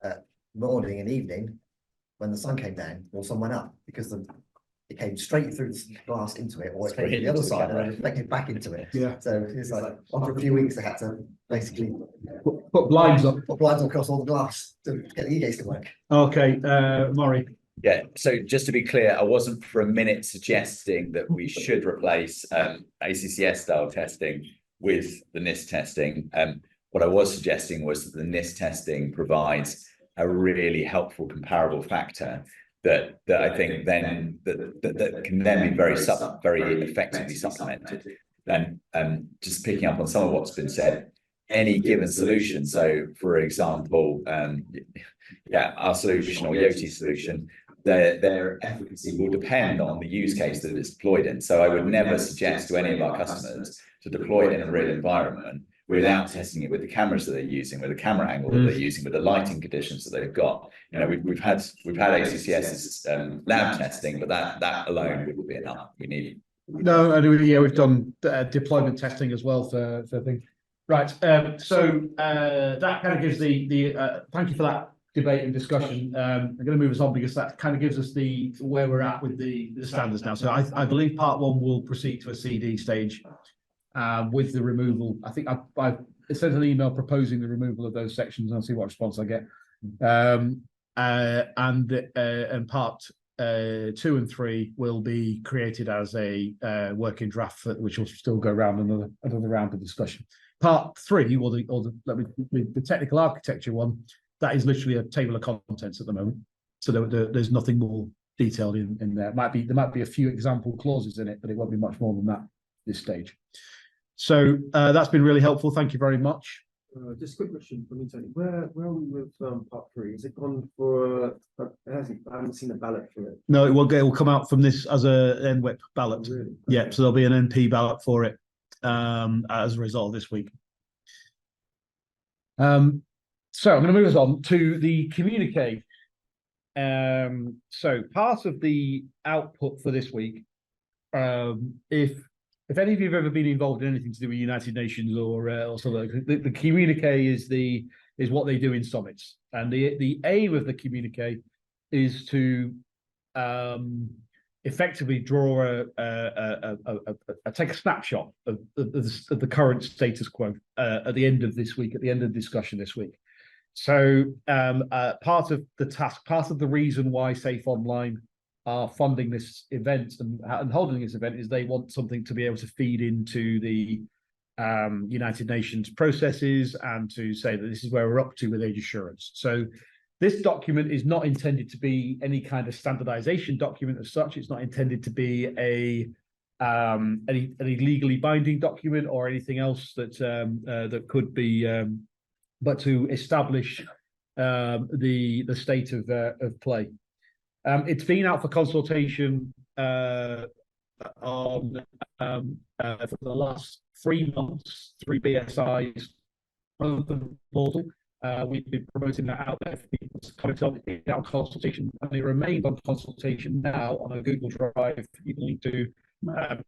at morning and evening when the sun came down or sun went up, because it came straight through the glass into it, or it came to the other side and then reflected back into it. Yeah. So it's like after a few weeks they had to basically put blinds up. Put blinds across all the glass to get the e-gates to work. Okay, Maury. Yeah, so just to be clear, I wasn't for a minute suggesting that we should replace ACCS style testing with the NIST testing. What I was suggesting was that the NIST testing provides a really helpful comparable factor that I think then that can then be very effectively supplemented. And just picking up on some of what's been said, any given solution. So, for example, our solution or Yoti solution, their efficacy will depend on the use case that it's deployed in. So I would never suggest to any of our customers to deploy it in a real environment without testing it with the cameras that they're using, with the camera angle that they're using, with the lighting conditions that they've got. You know, we've had ACCS's lab testing, but that alone wouldn't be enough. We need. No, and we've done deployment testing as well for things. Right. So that kind of gives the thank you for that debate and discussion. I'm going to move us on because that kind of gives us where we're at with the standards now. So I believe part one will proceed to a CD stage with the removal. I think I've sent an email proposing the removal of those sections, and I'll see what response I get. And part 2 and 3 will be created as a working draft which will still go around another round of discussion. Part 3, or the technical architecture one, that is literally a table of contents at the moment. So there's nothing more detailed in there. There might be a few example clauses in it, but it won't be much more than that at this stage. So that's been really helpful. Thank you very much. Just a quick question for me, Tony. Where are we with part 3? Is it gone for? I haven't seen a ballot for it. No, it will come out from this as a NWIP ballot. Really? Okay. Yeah, so there'll be an NP ballot for it as a result of this week. So I'm going to move us on to the communique. So part of the output for this week, if any of you have ever been involved in anything to do with United Nations or something, the communique is what they do in summits, and the aim of the communique is to effectively draw take a snapshot of the current status quo at the end of this week, at the end of the discussion this week. So part of the task, part of the reason why Safe Online are funding this event and holding this event is they want something to be able to feed into the United Nations processes and to say that this is where we're up to with age assurance. So this document is not intended to be any kind of standardization document as such. It's not intended to be any legally binding document or anything else that could be, but to establish the state of play. It's been out for consultation for the last 3 months through BSI's open portal. We've been promoting that out there for people to comment on it out consultation, and it remains on consultation now on a Google Drive. People need to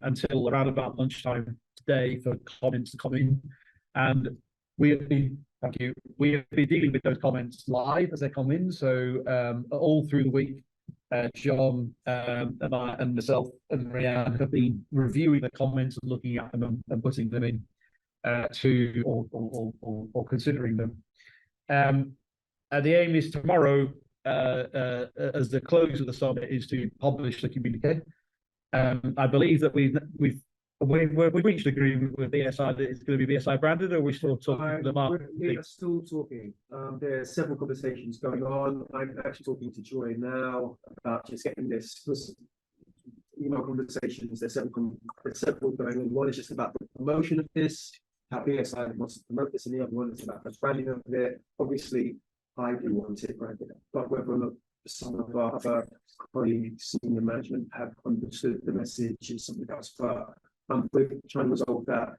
until around about lunchtime today for comments to come in, and we have been dealing with those comments live as they come in. So all through the week, John, and myself and Rianne have been reviewing the comments and looking at them and putting them in or considering them. The aim is tomorrow, as the close of the summit, is to publish the communique. I believe that we've reached agreement with BSI that it's going to be BSI branded, or we're still talking to the market? We are still talking. There are several conversations going on. I'm actually talking to Joy now about just getting this email conversations. There's several going on. One is just about the promotion of this, how BSI wants to promote this, and the other one is about the branding of it. Obviously, I do want it branded, but whether or not some of our other colleagues, senior management, have understood the message is something else. But we're trying to resolve that.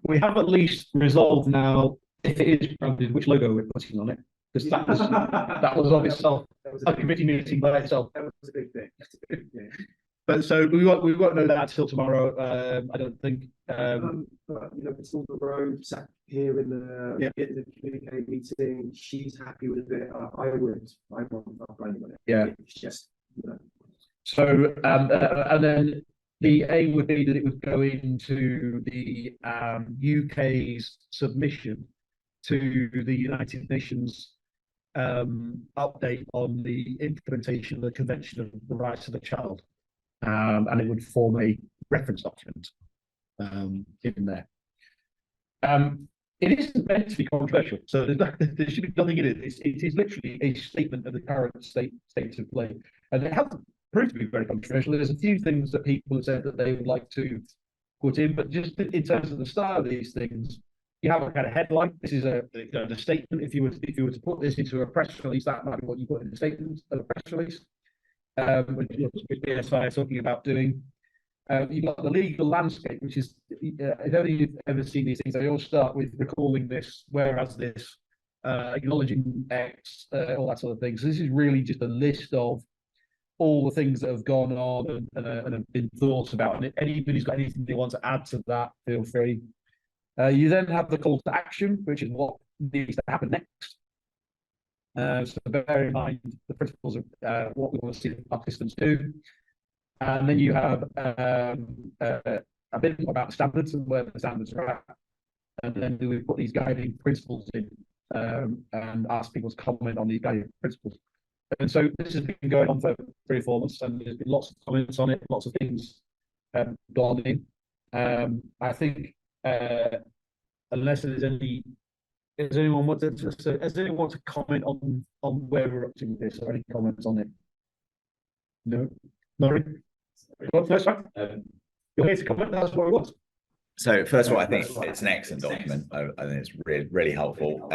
We have at least resolved now, if it is branded, which logo we're putting on it, because that was of itself a committee meeting by itself. That was a big thing. Yeah. But so we won't know that until tomorrow. I don't think. But you know, it's all the road sat here in the communique meeting. She's happy with it. I want our branding on it. Yeah. It's just, you know. So and then the aim would be that it would go into the UK's submission to the United Nations update on the implementation of the Convention of the Rights of the Child. And it would form a reference document in there. It isn't meant to be controversial, so there should be nothing in it. It is literally a statement of the current state of play, and it hasn't proved to be very controversial. There's a few things that people have said that they would like to put in, but just in terms of the style of these things, you have a kind of headline. This is the statement. If you were to put this into a press release, that might be what you put in the statement of the press release. Which BSI talking about doing. You've got the legal landscape, which is, if only you've ever seen these things, they all start with recalling this, whereas this, acknowledging X, all that sort of thing. So this is really just a list of all the things that have gone on and have been thought about. And if anybody's got anything they want to add to that, feel free. You then have the call to action, which is what needs to happen next. So bear in mind the principles of what we want to see the participants do. And then you have a bit more about standards and where the standards are at. And then we put these guiding principles in and ask people to comment on these guiding principles. And so this has been going on for 3 or 4 months, and there's been lots of comments on it, lots of things gone in. I think unless there's any. Does anyone want to comment on where we're up to with this, or any comments on it? No, Murray. You're here to comment. That's what it was. So first of all, I think it's an excellent document. I think it's really helpful.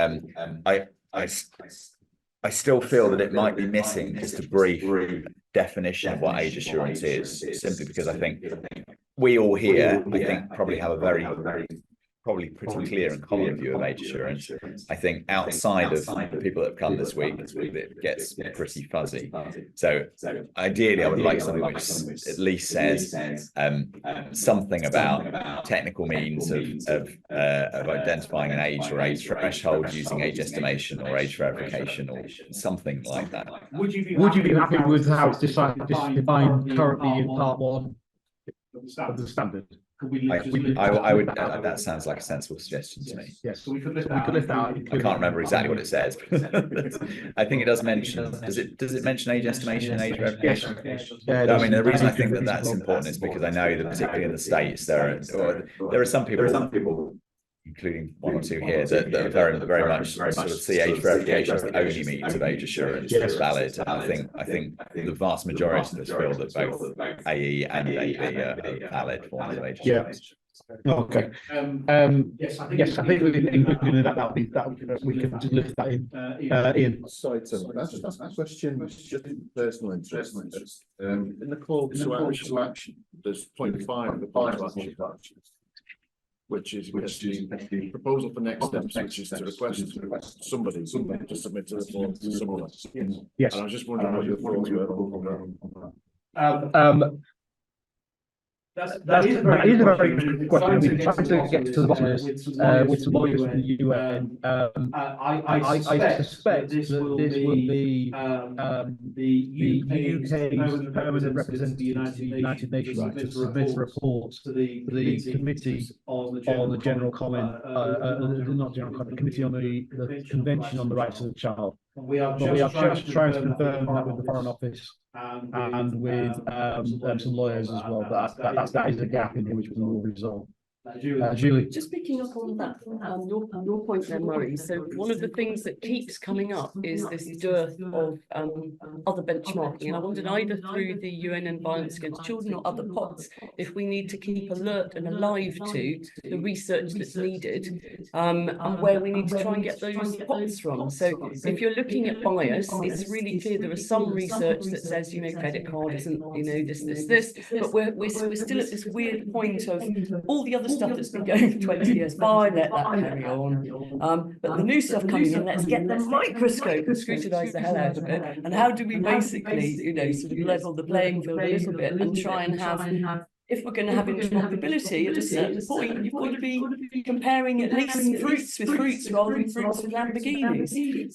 I still feel that it might be missing just a brief definition of what age assurance is, simply because I think we all here, I think, probably have a probably pretty clear and common view of age assurance. I think outside of the people that have come this week, it gets pretty fuzzy. So ideally, I would like something which at least says something about technical means of identifying an age or age threshold using age estimation or age verification or something like that. Would you be happy with how it's defined currently in part 1 of the standard? I would. That sounds like a sensible suggestion to me. Yes, so we could lift that out. I can't remember exactly what it says. I think it does mention. Does it mention age estimation and age verification? Yes. I mean, the reason I think that that's important is because I know that particularly in the States there are some people, including 1 or 2 here, that are very much sort of see age verification as the only means of age assurance that's valid. And I think the vast majority of us feel that both AE and AB are valid forms of age assurance. Okay. Yes, I think we can include that. We can just lift that in. Ian. Sorry, Tim. That's just a question, just personal interest. In the call to action, there's 0.5 of the call to action. Which is the proposal for next steps, which is to request somebody to submit a report to someone else. Yes. And I was just wondering what your thoughts were on that. That is a very good question. We've been trying to get to the bottom of this with some lawyers from the UN. I suspect that this will be the UK's permanent representative to the United Nations to submit a report to the committee on the general comment, not general comment, committee on the Convention on the Rights of the Child. We are just trying to confirm that with the Foreign Office and with some lawyers as well. But that is a gap in here which we will resolve. Julie. Just picking up on that, your point there, Murray. So one of the things that keeps coming up is this dearth of other benchmarking. And I wondered either through the UN and Violence Against Children or other pots, if we need to keep alert and alive to the research that's needed and where we need to try and get those pots from. So if you're looking at bias, it's really clear there is some research that says, you know, credit card isn't, you know, this, but we're still at this weird point of all the other stuff that's been going for 20 years, fine, let that carry on. But the new stuff coming in, let's get the microscope and scrutinise the hell out of it. And how do we basically, you know, sort of level the playing field a little bit and try and have, if we're going to have interoperability, at a certain point, you've got to be comparing at least fruits with fruits rather than fruits with Lamborghinis.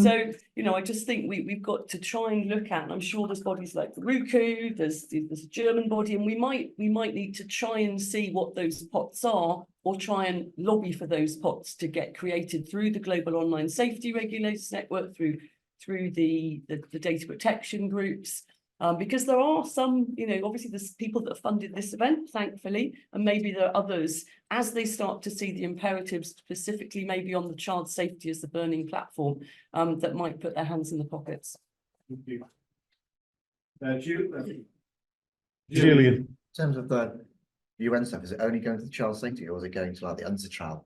So, you know, I just think we've got to try and look at, and I'm sure there's bodies like the RUCU, there's a German body, and we might need to try and see what those pots are, or try and lobby for those pots to get created through the Global Online Safety Regulators Network, through the data protection groups. Because there are some, you know, obviously there's people that have funded this event, thankfully, and maybe there are others, as they start to see the imperatives, specifically maybe on the child safety as the burning platform, that might put their hands in the pockets. Thank you. Julian. In terms of the UN stuff, is it only going to the child safety, or is it going to like the UNCITRAL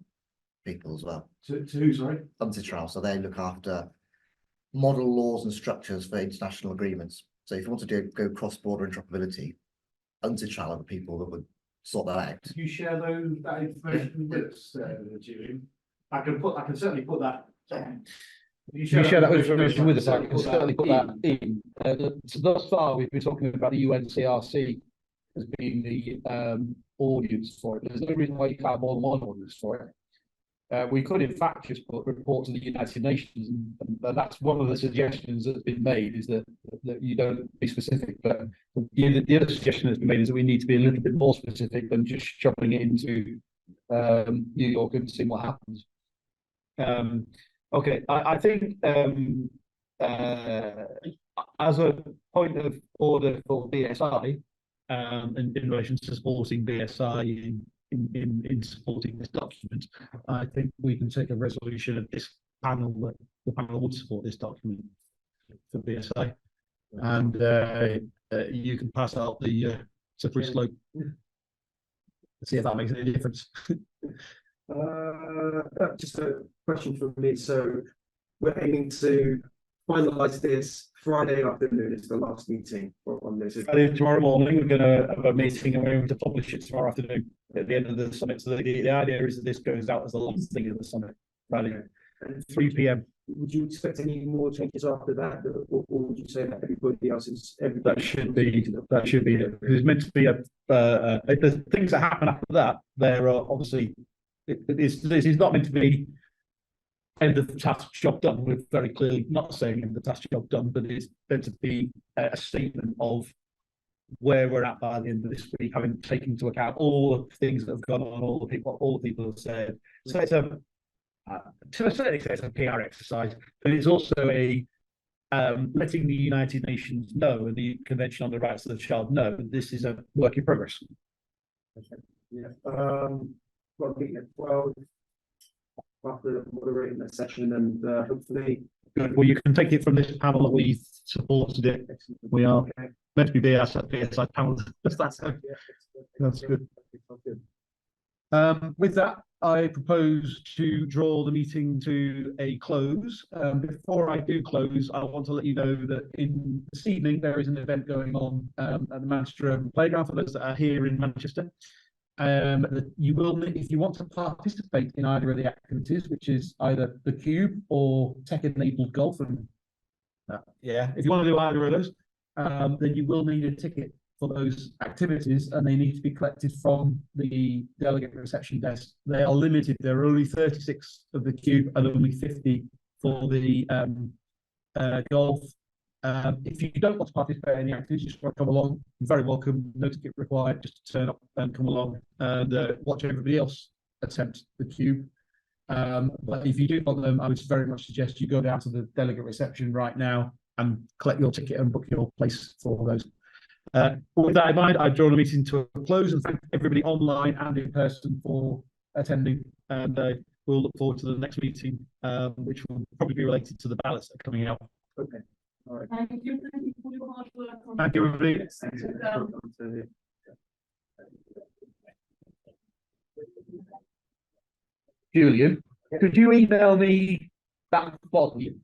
people as well? To who, sorry? UNCITRAL, so they look after model laws and structures for international agreements. So if you want to go cross-border interoperability, UNCITRAL are the people that would sort that out. Can you share that information with us, Julian? I can certainly put that. Can you share that information with us? I can certainly put that in. So thus far, we've been talking about the UNCRC as being the audience for it. There's no reason why you can't have more than one audience for it. We could, in fact, just report to the United Nations, and that's one of the suggestions that's been made, is that you don't be specific. But the other suggestion that's been made is that we need to be a little bit more specific than just shoving it into New York and seeing what happens. Okay, I think as a point of order for BSI, in relation to supporting BSI in supporting this document, I think we can take a resolution of this panel that the panel would support this document for BSI, and you can pass out the slippery slope. See if that makes any difference. Just a question from me. So we're aiming to finalise this Friday afternoon. It's the last meeting on this. Friday, tomorrow morning, we're going to have a meeting and we're going to publish it tomorrow afternoon at the end of the summit. So the idea is that this goes out as the last thing of the summit, Friday, 3 p.m. Would you expect any more changes after that, or would you say that everybody else is? Everybody that should be it. There's meant to be the things that happen after that. There are obviously this is not meant to be end of the task job done. We're very clearly not saying end of the task job done, but it's meant to be a statement of where we're at by the end of this week, having taken into account all the things that have gone on, all the people have said. So it's to a certain extent, it's a PR exercise, but it's also a letting the United Nations know and the Convention on the Rights of the Child know that this is a work in progress. Okay. Yeah. Got a meeting at 12 after moderating that session, and hopefully. Good. Well, you can take it from this panel that we supported it. We are meant to be BSI panel. That's good. With that, I propose to draw the meeting to a close. Before I do close, I want to let you know that this evening there is an event going on at the Manchester Playground for those that are here in Manchester. That you will, if you want to participate in either of the activities, which is either the Cube or tech-enabled golf, and if you want to do either of those, then you will need a ticket for those activities, and they need to be collected from the delegate reception desk. They are limited. There are only 36 of the cube and only 50 for the golf. If you don't want to participate in any activities, just want to come along, you're very welcome. No ticket required. Just turn up and come along and watch everybody else attempt the cube. But if you do want them, I would very much suggest you go down to the delegate reception right now and collect your ticket and book your place for those. With that in mind, I draw the meeting to a close and thank everybody online and in person for attending. And we'll look forward to the next meeting, which will probably be related to the ballots that are coming out. Okay. All right. Thank you for your hard work. Thank you, everybody. Julian, could you email me that volume?